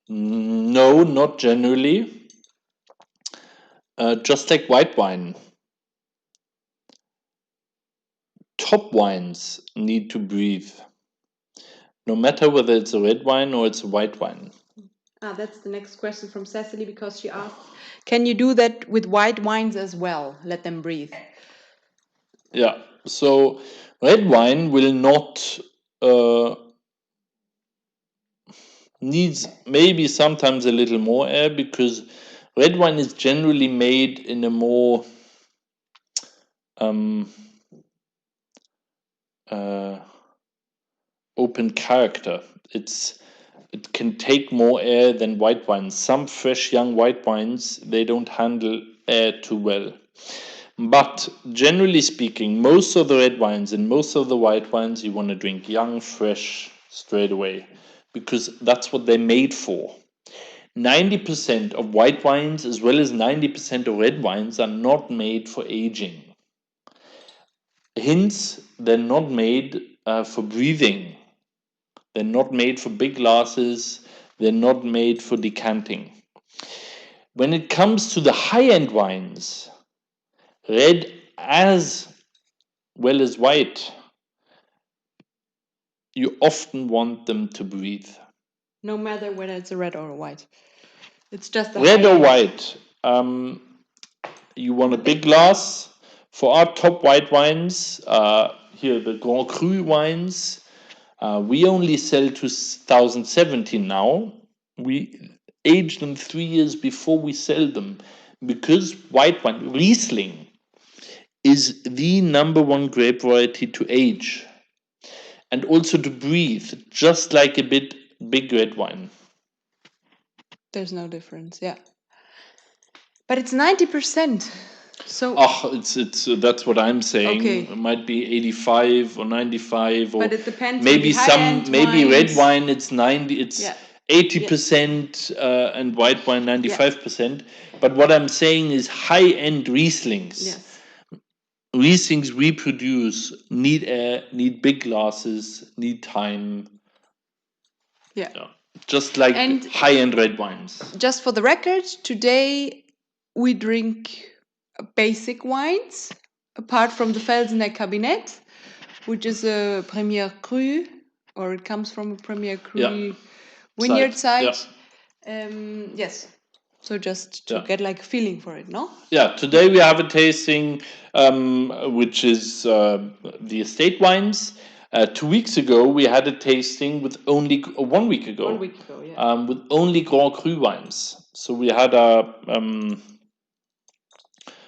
No, not generally. Just like white wine. Top wines need to breathe, no matter whether it's a red wine or it's a white wine. That's the next question from Cecily, because she asked, can you do that with white wines as well? Let them breathe. Yeah, so red wine will not needs maybe sometimes a little more air, because red wine is generally made in a more open character. It can take more air than white wines. Some fresh young white wines, they don't handle air too well. But generally speaking, most of the red wines and most of the white wines you want to drink young, fresh, straight away, because that's what they're made for. 90% of white wines as well as 90% of red wines are not made for aging. Hence, they're not made for breathing. They're not made for big glasses. They're not made for decanting. When it comes to the high-end wines, red as well as white, you often want them to breathe. No matter whether it's a red or a white. It's just a Red or high-end. white, you want a big glass. For our top white wines, here the Grand Cru wines, we only sell 2017 now. We age them 3 years before we sell them because white wine, Riesling, is the number one grape variety to age and also to breathe, just like a big red wine. There's no difference, yeah. But it's 90%. So it's that's what I'm saying. Okay. It might be 85 or 95, or But it depends maybe on the high-end maybe red wines. wine it's 90, it's Yeah. 80%, and white wine 95%. But what I'm saying is high-end Rieslings. Yes. Rieslings we produce need air, need big glasses, need time. Yeah. Just like And high-end red wines. just for the record, today we drink basic wines, apart from the Felsener Cabinet, which is a Premier Cru, or it comes from a Premier Cru vineyard site. Yes. So just to get like a feeling for it, no? Yeah, today we have a tasting, which is the estate wines. 2 weeks ago, we had a tasting with only 1 week ago. 1 week ago, yeah. With only Grand Cru wines. So we had a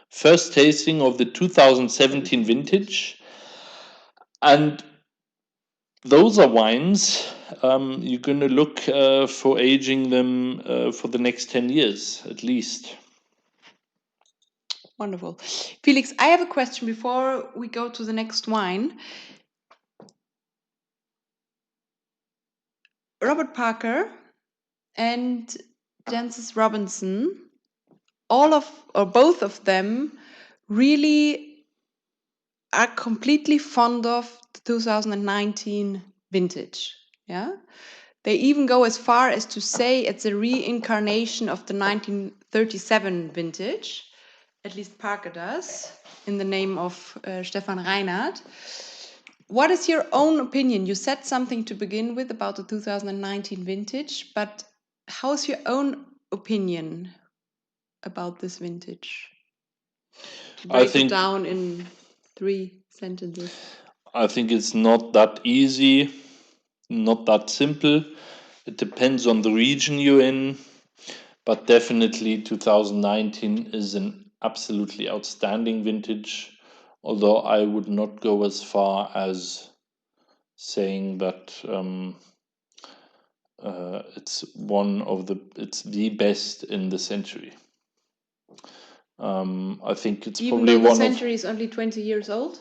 first tasting of the 2017 vintage, and those are wines you're going to look for aging them for the next 10 years at least. Wonderful. Felix, I have a question before we go to the next wine. Robert Parker and Jancis Robinson, both of them really are completely fond of the 2019 vintage. Yeah. They even go as far as to say it's a reincarnation of the 1937 vintage. At least Parker does, in the name of Stefan Reinhardt. What is your own opinion? You said something to begin with about the 2019 vintage, but how's your own opinion about this vintage? Break it down in 3 sentences. I think it's not that easy, not that simple. It depends on the region you're in, but definitely 2019 is an absolutely outstanding vintage, although I would not go as far as saying that it's the best in the century. I think it's even probably though the one century is only 20 years old.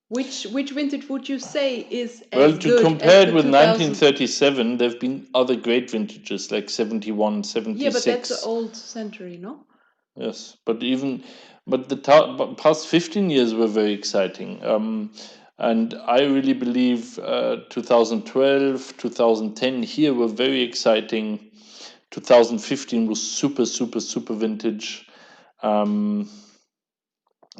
Which vintage would you say is as to good compare as it with 2000? 1937, there have been other great vintages like 71, 76. Yeah, but that's the old century, no? Yes, but the past 15 years were very exciting. And I really believe 2012, 2010 here were very exciting. 2015 was super, super, super vintage.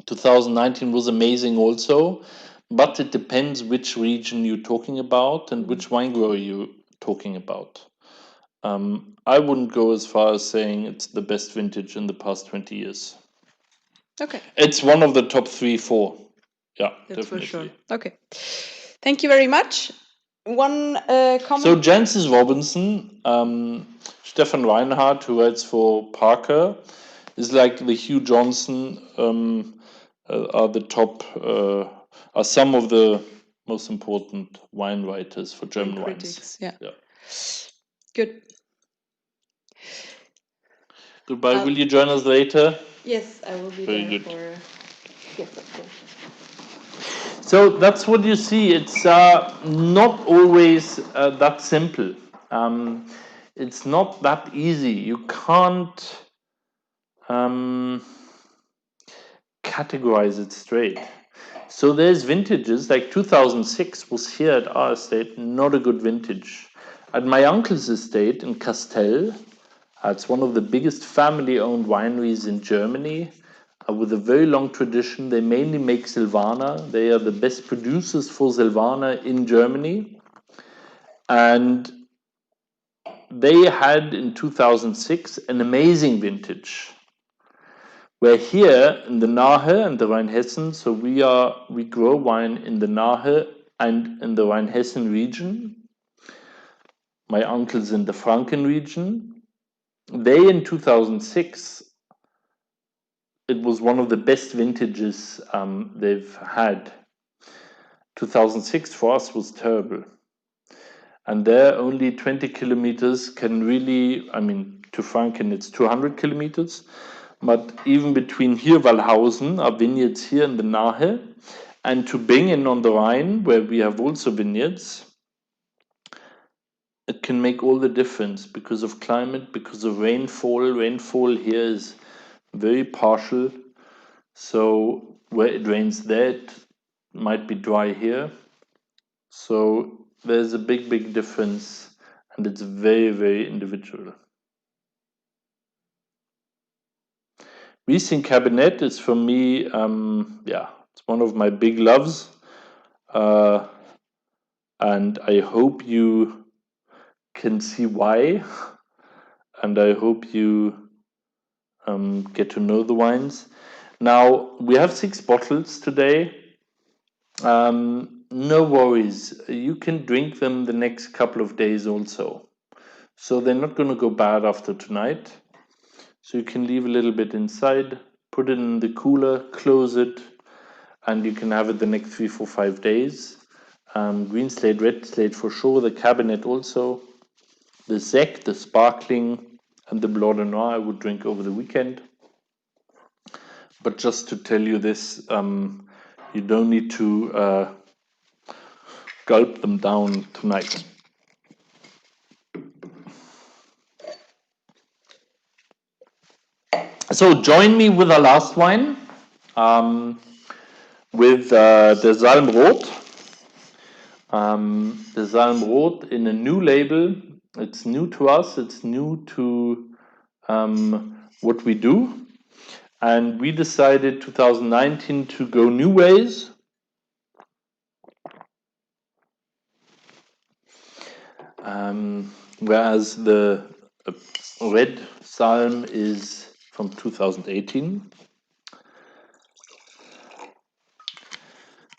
2019 was amazing also, but it depends which region you're talking about and which wine grower you're talking about. I wouldn't go as far as saying it's the best vintage in the past 20 years. Okay. It's one of the top 3, 4. Yeah, that's definitely. For sure. Okay. Thank you very much. One comment. So Jancis Robinson, Stefan Reinhardt, who writes for Parker, is like the Hugh Johnson, are the top, are some of the most important wine writers for German critics, wines. Yeah. Good. Goodbye. Will you join us later? Yes, I will be Very there good. for. Yes, of course. So that's what you see. It's not always that simple. It's not that easy. You can't categorize it straight. So there's vintages, like 2006 was here at our estate, not a good vintage. At my uncle's estate in Castell, it's one of the biggest family-owned wineries in Germany, with a very long tradition. They mainly make Silvaner. They are the best producers for Silvaner in Germany. And they had in 2006 an amazing vintage. Where here in the Nahe and the Rheinhessen, so we grow wine in the Nahe and in the Rheinhessen region. My uncle's in the Franken region. They in 2006, it was one of the best vintages they've had. 2006 for us was terrible. And there only 20 kilometers can really, to Franken it's 200 kilometers. But even between here, Wallhausen, our vineyards here in the Nahe, and to Bingen on the Rhine, where we have also vineyards, it can make all the difference because of climate, because of rainfall. Rainfall here is very partial. So where it rains there, it might be dry here. So there's a big difference, and it's very, very individual. Riesling Cabernet is for me, it's one of my big loves. And I hope you can see why. And I hope you get to know the wines. Now, we have 6 bottles today. No worries. You can drink them the next couple of days also. So they're not going to go bad after tonight. So you can leave a little bit inside, put it in the cooler, close it, and you can have it the next 3, 4, 5 days. Green slate, red slate for sure, the Cabernet also. The Sec, the sparkling, and the Blanc de Noir I would drink over the weekend. But just to tell you this, you don't need to gulp them down tonight. So join me with our last wine, with the Salm Rot. The Salm Rot in a new label. It's new to us. It's new to what we do. And we decided 2019 to go new ways. Whereas the red Salm is from 2018.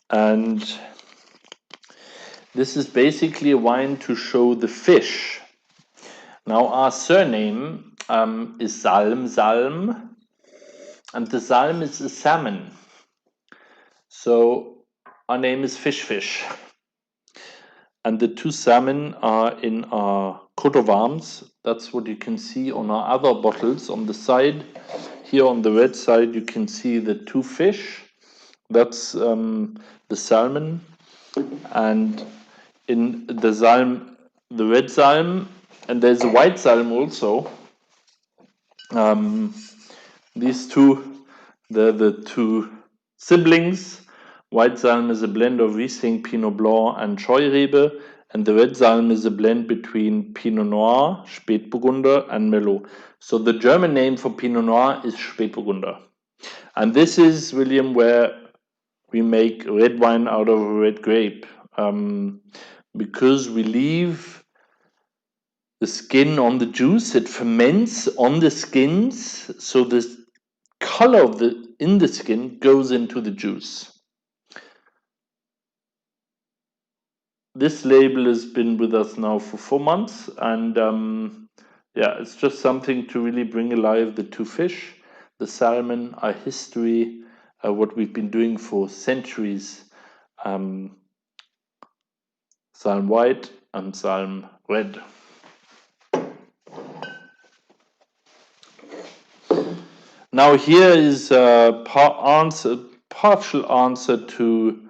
And this is basically a wine to show the fish. Now our surname is Salm-Salm. And the Salm is a salmon. So our name is Fish. And the 2 salmon are in our coat of arms. That's what you can see on our other bottles on the side. Here on the red side, you can see the 2 fish. That's the salmon. And in the Salm, the red Salm, and there's a white Salm also. These 2, they're the 2 siblings. White Salm is a blend of Riesling, Pinot Blanc, and Scheurebe, and the red Salm is a blend between Pinot Noir, Spätburgunder, and Merlot. So the German name for Pinot Noir is Spätburgunder. And this is, William, where we make red wine out of a red grape, because we leave the skin on the juice. It ferments on the skins, so the color of in the skin goes into the juice. This label has been with us now for 4 months, and it's just something to really bring alive the 2 fish, the salmon, our history, what we've been doing for centuries, Salm White and Salm Red. Now here is a partial answer to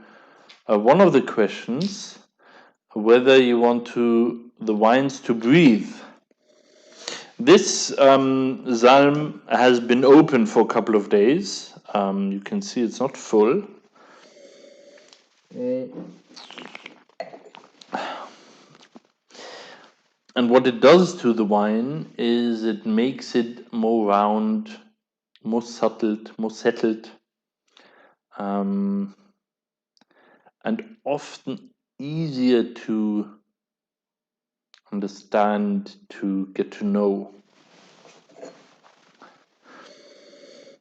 One of the questions, whether you want the wines to breathe. This Salm has been open for a couple of days. You can see it's not full. And what it does to the wine is it makes it more round, more settled, and often easier to understand, to get to know.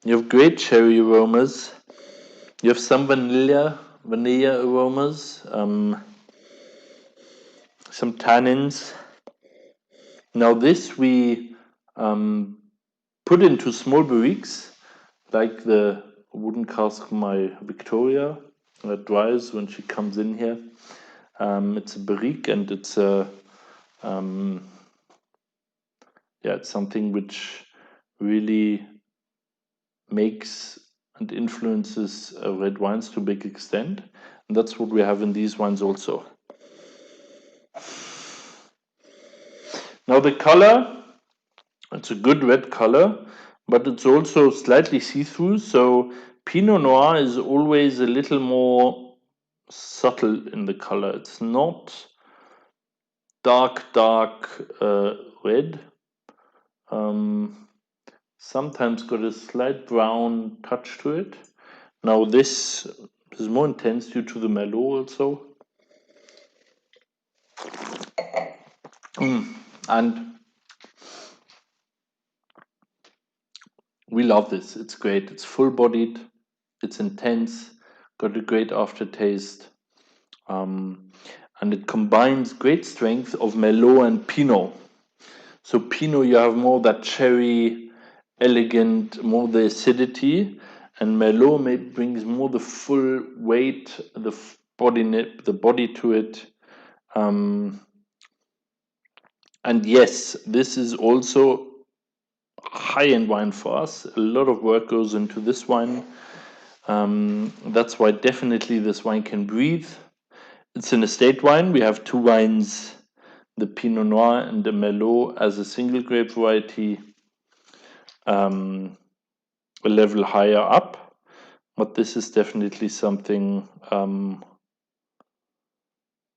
You have great cherry aromas. You have some vanilla aromas, some tannins. Now this we put into small barriques, like the wooden cask my Victoria that dries when she comes in here. It's a barrique, and it's a it's something which really makes and influences red wines to a big extent, and that's what we have in these wines also. Now the color, it's a good red color, but it's also slightly see-through, so Pinot Noir is always a little more subtle in the color. It's not dark red. Sometimes got a slight brown touch to it. Now this is more intense due to the Merlot also. And we love this. It's great. It's full-bodied. It's intense. Got a great aftertaste. And it combines great strength of Merlot and Pinot. So Pinot, you have more that cherry, elegant, more the acidity, and Merlot brings more the full weight, the body to it. And yes, this is also high-end wine for us. A lot of work goes into this wine. That's why definitely this wine can breathe. It's an estate wine. We have two wines, the Pinot Noir and the Merlot, as a single grape variety, a level higher up. But this is definitely something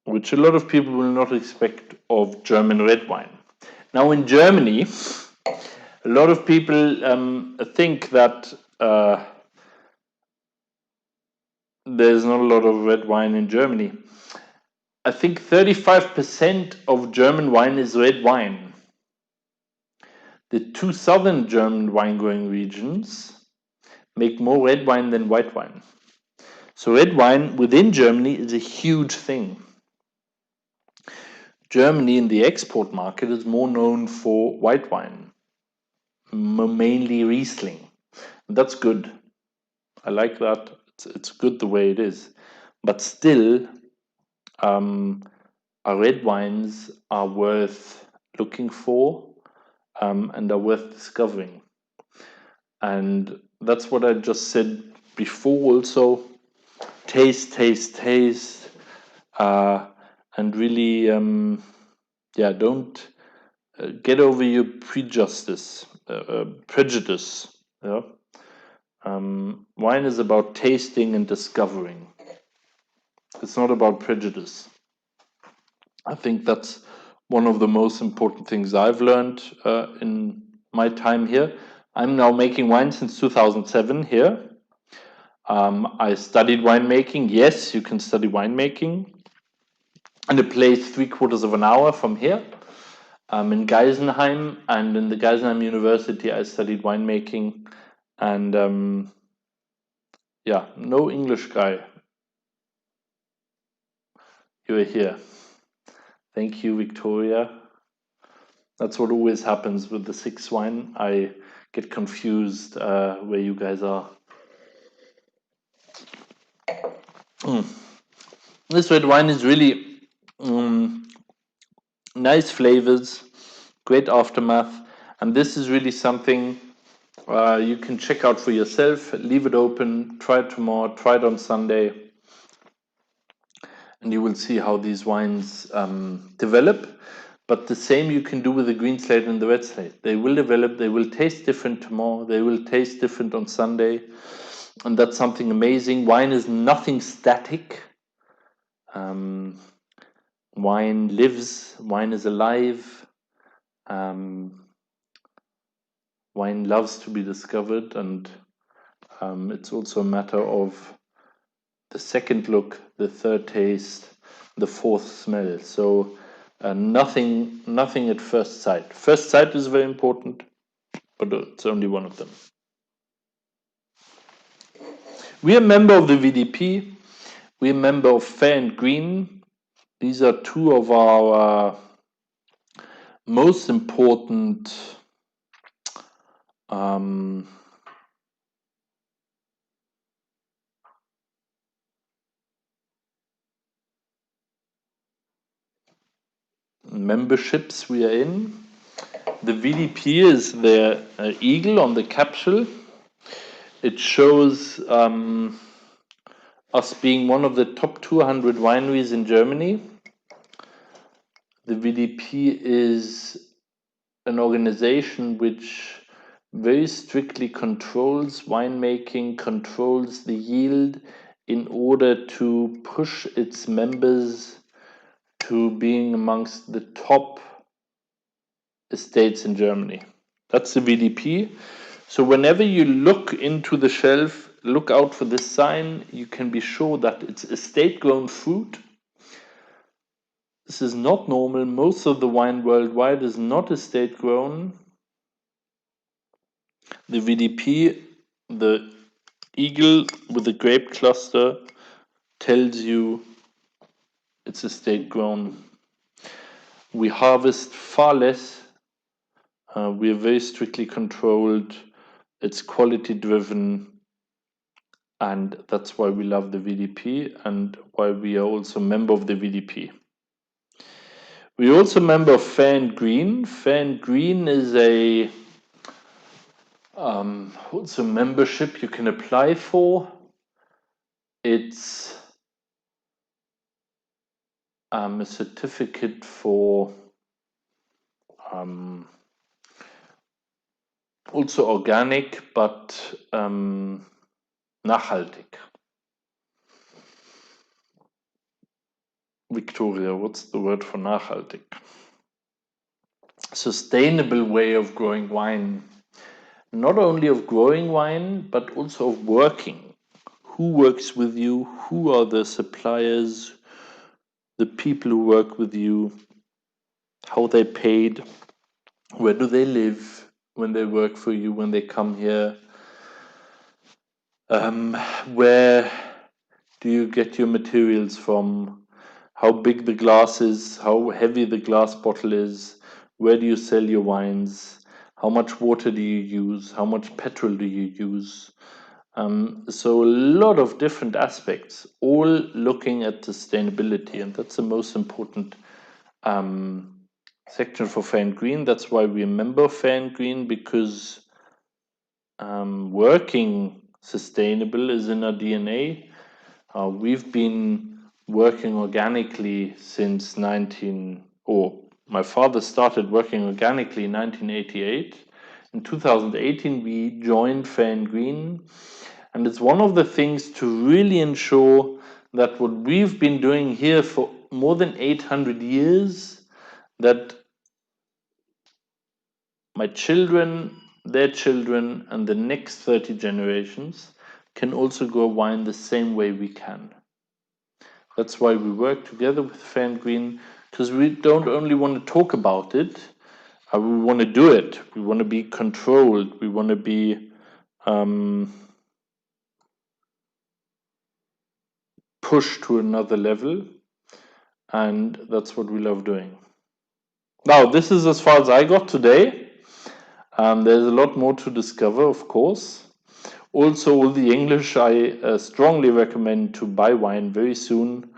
which a lot of people will not expect of German red wine. Now in Germany, a lot of people think that there's not a lot of red wine in Germany. I think 35% of German wine is red wine. The two southern German wine-growing regions make more red wine than white wine. So red wine within Germany is a huge thing. Germany in the export market is more known for white wine, mainly Riesling. That's good. I like that. It's good the way it is. But still, our red wines are worth looking for and are worth discovering. And that's what I just said before also. Taste, and really, don't get over your prejudice. Yeah? Wine is about tasting and discovering. It's not about prejudice. I think that's one of the most important things I've learned in my time here. I'm now making wine since 2007 here. I studied winemaking. Yes, you can study winemaking. And a place 3/4 of an hour from here. In Geisenheim, and in the Geisenheim University, I studied winemaking. And no English guy. You're here. Thank you, Victoria. That's what always happens with the 6 wine. I get confused where you guys are. This red wine is really nice flavors, great aftermath, and this is really something you can check out for yourself. Leave it open, try it tomorrow, try it on Sunday. and you will see how these wines develop. But the same you can do with the green slate and the red slate. They will develop, they will taste different tomorrow, they will taste different on Sunday, and that's something amazing. Wine is nothing static. Wine lives, wine is alive. Wine loves to be discovered, and it's also a matter of the second look, the third taste, the fourth smell. So nothing at first sight. First sight is very important, but it's only one of them. We are a member of the VDP. We are a member of Fair and Green. These are two of our most important memberships we are in. The VDP is the eagle on the capsule. It shows us being one of the top 200 wineries in Germany. The VDP is an organization which very strictly controls winemaking, controls the yield in order to push its members to being amongst the top estates in Germany. That's the VDP. So whenever you look into the shelf, look out for this sign. You can be sure that it's estate-grown fruit. This is not normal. Most of the wine worldwide is not estate-grown. The VDP, the eagle with the grape cluster, tells you it's estate-grown. We harvest far less. We are very strictly controlled. It's quality-driven. And that's why we love the VDP and why we are also a member of the VDP. We're also a member of Fair and Green. Fair and Green is a also membership you can apply for. It's a certificate for also organic, but nachhaltig. Victoria, what's the word for nachhaltig? Sustainable way of growing wine. Not only of growing wine, but also of working. Who works with you? Who are the suppliers? The people who work with you? How they paid? Where do they live when they work for you, when they come here? Where do you get your materials from? How big the glass is? How heavy the glass bottle is? Where do you sell your wines? How much water do you use? How much petrol do you use? So a lot of different aspects, all looking at sustainability, and that's the most important section for Fair and Green. That's why we are a member of Fair and Green, because working sustainable is in our DNA. We've been working organically since my father started working organically in 1988. In 2018, we joined Fair and Green, and it's one of the things to really ensure that what we've been doing here for more than 800 years, that my children, their children, and the next 30 generations can also grow wine the same way we can. That's why we work together with Fair and Green, because we don't only want to talk about it, we want to do it. We want to be controlled. We want to be pushed to another level, and that's what we love doing. Now, this is as far as I got today. There's a lot more to discover, of course. Also, all the English, I strongly recommend to buy wine very soon,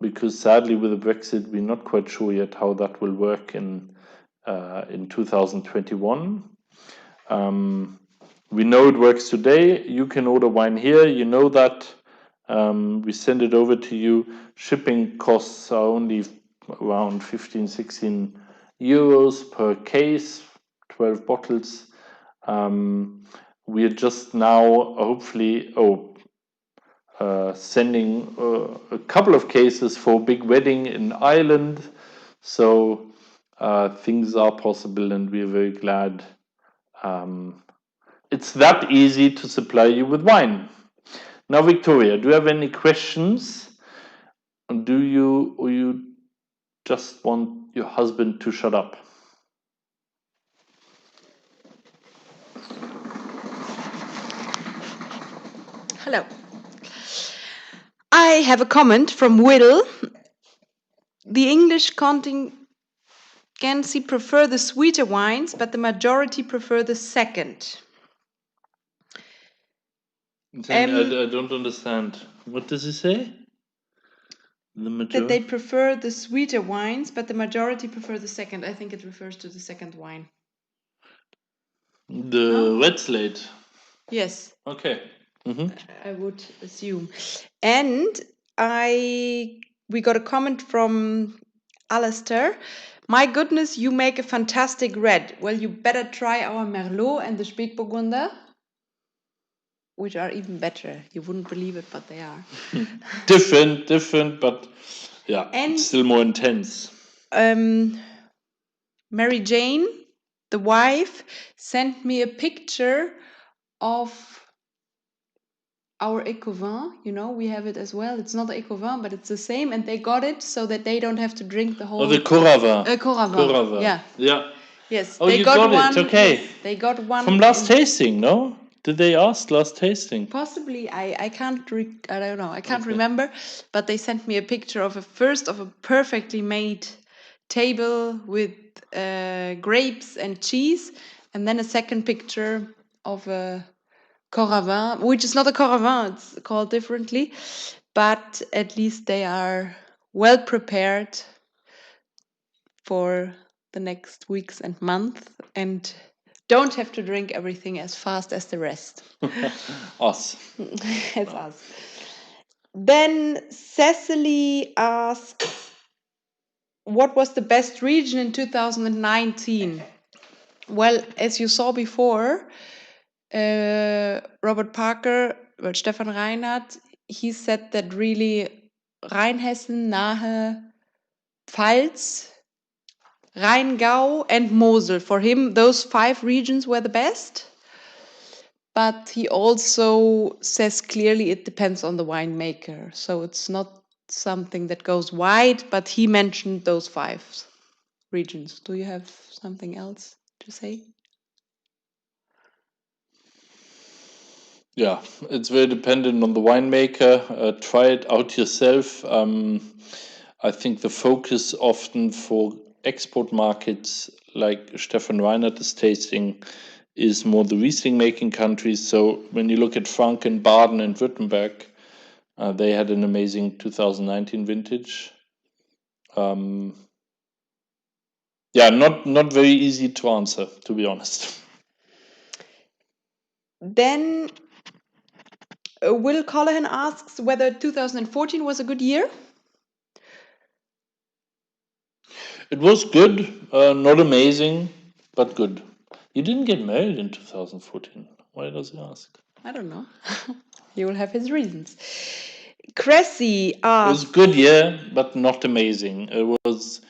because sadly with the Brexit, we're not quite sure yet how that will work in 2021. We know it works today. You can order wine here, you know that. We send it over to you. Shipping costs are only around 15, 16 euros per case, 12 bottles. We are just now hopefully sending a couple of cases for a big wedding in Ireland. So things are possible, and we are very glad it's that easy to supply you with wine. Now, Victoria, do you have any questions? Or you just want your husband to shut up? Hello. I have a comment from Will. The English contingency prefer the sweeter wines, but the majority prefer the second. I don't understand. What does he say? That they prefer the sweeter wines, but the majority prefer the second. I think it refers to the second wine. The red slate. Yes. Okay. I would assume. And we got a comment from Alistair. My goodness, you make a fantastic red. Well, you better try our Merlot and the Spätburgunder, which are even better. You wouldn't believe it, but they are. different, but yeah, it's still more intense. Mary Jane, the wife, sent me a picture of our Ecovin. We have it as well. It's not the Ecovin, but it's the same, and they got it so that they don't have to drink the whole. Oh, the Coravin. Coravin. Yeah. Yes. Oh, you got one, it. Okay. Yes, they got one from last tasting. No? Did they ask last tasting? Possibly. I can't. I don't know. I can't remember. But they sent me a picture of a perfectly made table with grapes and cheese, and then a second picture of a Coravin, which is not a Coravin. It's called differently, but at least they are well prepared for the next weeks and months, and don't have to drink everything as fast as the rest. Us. It's us. Then Cecily asks, what was the best region in 2019? Well, as you saw before, Robert Parker, Stefan Reinhardt, he said that really Rheinhessen, Nahe, Pfalz, Rheingau and Mosel. For him, those 5 regions were the best. But he also says clearly it depends on the winemaker. So it's not something that goes wide, but he mentioned those 5 regions. Do you have something else to say? Yeah, it's very dependent on the winemaker. Try it out yourself. I think the focus often for export markets like Stefan Reinhardt is tasting is more the Riesling making countries. So when you look at Franken, Baden and Württemberg, they had an amazing 2019 vintage. Not very easy to answer, to be honest. Then Will Callahan asks whether 2014 was a good year. It was good, not amazing, but good. You didn't get married in 2014. Why does he ask? I don't know. He will have his reasons. Cressy asks... It was a good year, but not amazing. It was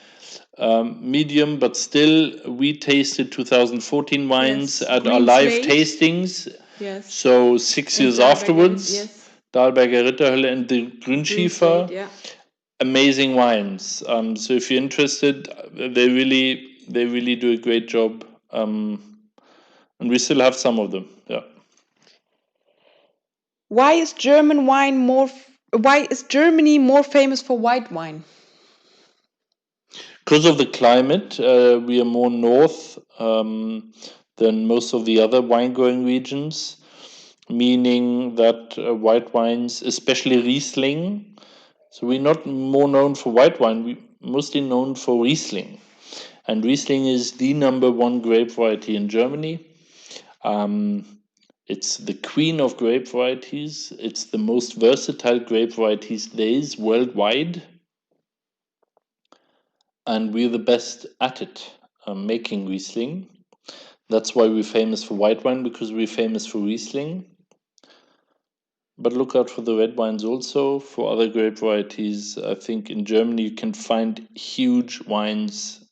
medium, but still, we tasted 2014 wines at our live tastings. Yes. So 6 years afterwards. Yes. Dahlberger Ritterhölle and the Grünschiefer. Yeah. Amazing wines. So if you're interested, they really do a great job. And we still have some of them. Yeah. Why is Germany more famous for white wine? Because of the climate, we are more north than most of the other wine growing regions, meaning that white wines, especially Riesling, so we're not more known for white wine, we're mostly known for Riesling. And Riesling is the #1 grape variety in Germany. It's the queen of grape varieties. It's the most versatile grape varieties there is worldwide. And we're the best at it, making Riesling. That's why we're famous for white wine, because we're famous for Riesling. But look out for the red wines also. For other grape varieties, I think in Germany you can find huge wines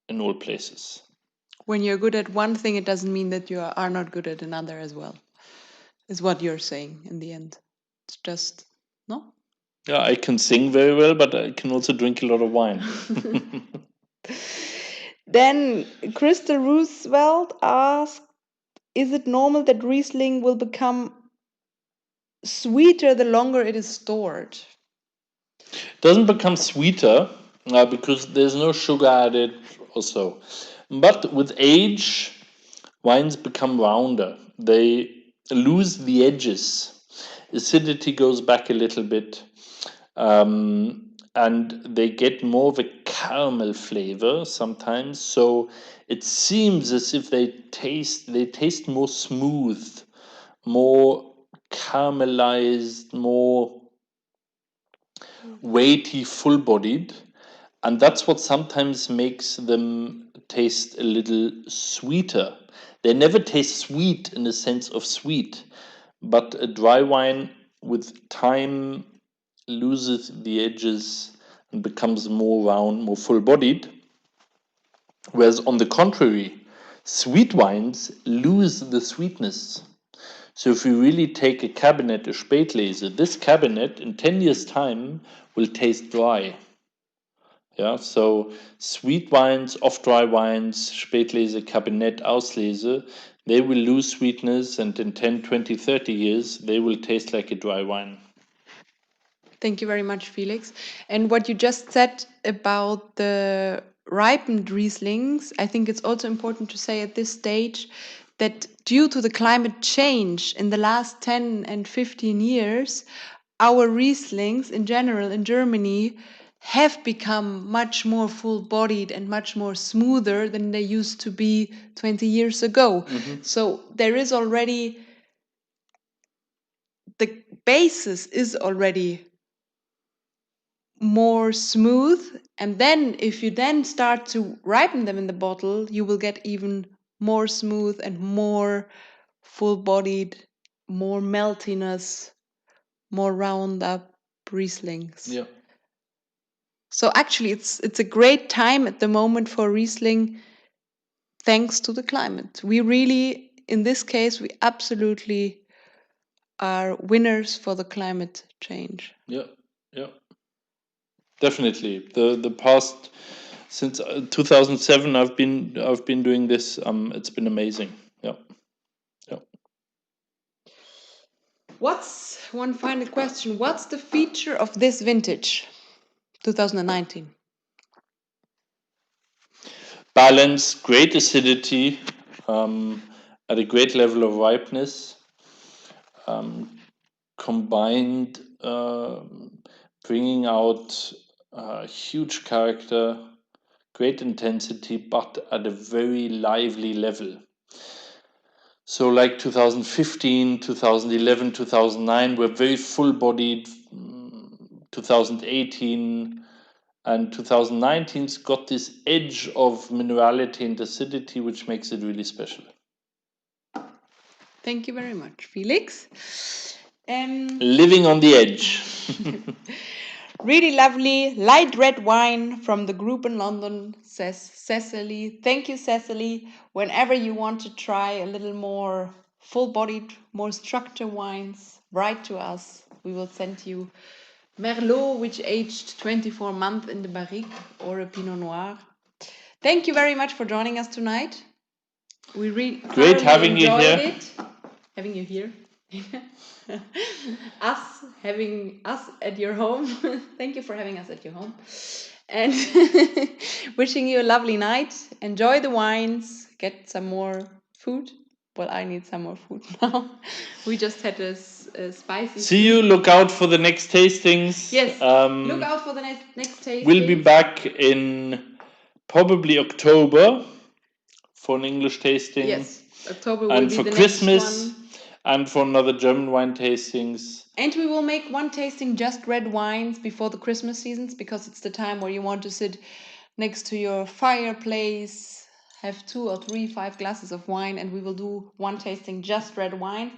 in all places. When you're good at one thing, it doesn't mean that you are not good at another as well, is what you're saying in the end. It's just, no? Yeah, I can sing very well, but I can also drink a lot of wine. Then Crystal Roosevelt asked, is it normal that Riesling will become sweeter the longer it is stored? It doesn't become sweeter because there's no sugar added or so. But with age, wines become rounder. They lose the edges. Acidity goes back a little bit. And they get more of a caramel flavor sometimes. So it seems as if they taste more smooth, more caramelized, more weighty, full-bodied. And that's what sometimes makes them taste a little sweeter. They never taste sweet in the sense of sweet, but a dry wine with time loses the edges and becomes more round, more full-bodied. Whereas on the contrary, sweet wines lose the sweetness. So if we really take a Cabernet, a Spätlese, this Cabernet in 10 years' time will taste dry. Yeah, so sweet wines, off-dry wines, Spätlese, Cabernet, Auslese, they will lose sweetness, and in 10, 20, 30 years, they will taste like a dry wine. Thank you very much, Felix. And what you just said about the ripened Rieslings, I think it's also important to say at this stage that due to the climate change in the last 10 and 15 years, our Rieslings in general in Germany have become much more full-bodied and much more smoother than they used to be 20 years ago. So there is already, the basis is already more smooth, and then if you then start to ripen them in the bottle, you will get even more smooth and more full-bodied, more meltiness, more round up Rieslings. Yeah. So actually it's a great time at the moment for Riesling, thanks to the climate. We really, in this case, we absolutely are winners for the climate change. Yeah, yeah. Definitely. The past, since 2007 I've been doing this. It's been amazing. Yeah. Yeah. What's one final question? What's the feature of this vintage, 2019? Balance, great acidity, at a great level of ripeness, combined, bringing out huge character, great intensity, but at a very lively level. So like 2015, 2011, 2009 were very full-bodied. 2018 and 2019's got this edge of minerality and acidity, which makes it really special. Thank you very much, Felix. Living on the edge. Really lovely light red wine from the group in London, says Cecily. Thank you, Cecily. Whenever you want to try a little more full-bodied, more structured wines, write to us. We will send you Merlot, which aged 24 months in the barrique, or a Pinot Noir. Thank you very much for joining us tonight. We Great having you here. it. Having you here. Having us at your home. Thank you for having us at your home. And wishing you a lovely night. Enjoy the wines. Get some more food. Well, I need some more food now. We just had a spicy. See you. Look out for the next tastings. Yes. Look out for the next tasting. We'll be back in probably October for an English tasting. Yes. October will and be for the Christmas. next one. and for another German wine tastings. And we will make one tasting just red wines before the Christmas seasons, because it's the time where you want to sit next to your fireplace, have 2 or 3, 5 glasses of wine, and we will do one tasting just red wine.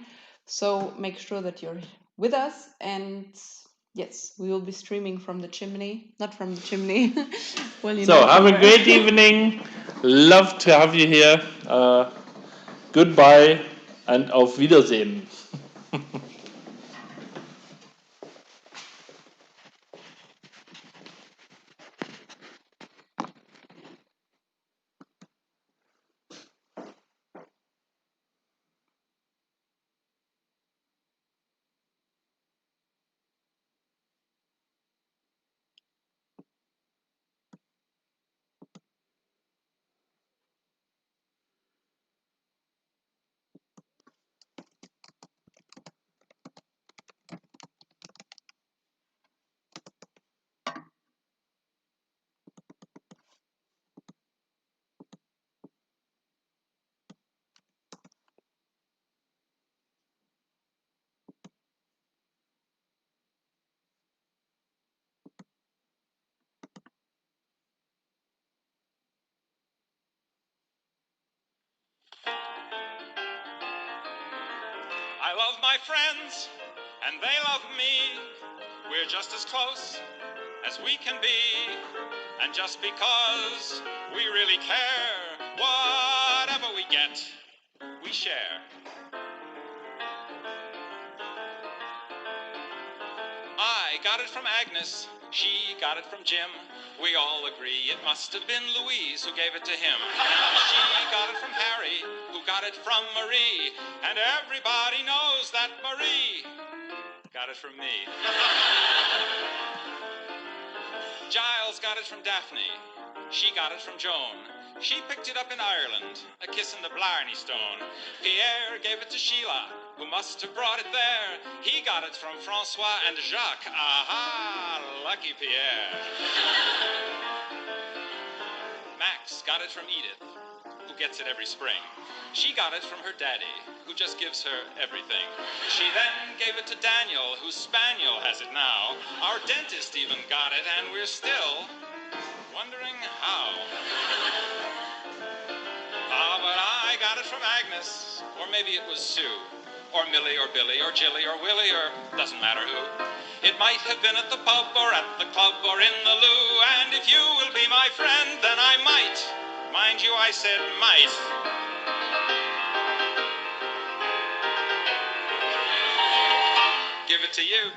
So make sure that you're with us, and yes, we will be streaming from the chimney, not from the chimney. Well, you So know have from a where. great evening. Love to have you here. Goodbye and auf Wiedersehen. I love my friends, and they love me. We're just as close as we can be. And just because we really care, whatever we get, we share. I got it from Agnes, she got it from Jim. We all agree it must have been Louise who gave it to him. And she got it from Harry, who got it from Marie. And everybody knows that Marie got it from me. Giles got it from Daphne. She got it from Joan. She picked it up in Ireland, a kiss in the Blarney Stone. Pierre gave it to Sheila, who must have brought it there. He got it from Francois and Jacques. Aha, lucky Pierre. Max got it from Edith, who gets it every spring. She got it from her daddy, who just gives her everything. She then gave it to Daniel, whose spaniel has it now. Our dentist even got it, and we're still wondering how. But I got it from Agnes, or maybe it was Sue, or Millie, or Billy, or Jilly, or Willie, or doesn't matter who. It might have been at the pub, or at the club, or in the loo. And if you will be my friend, then I might. Mind you, I said might. Give it to you.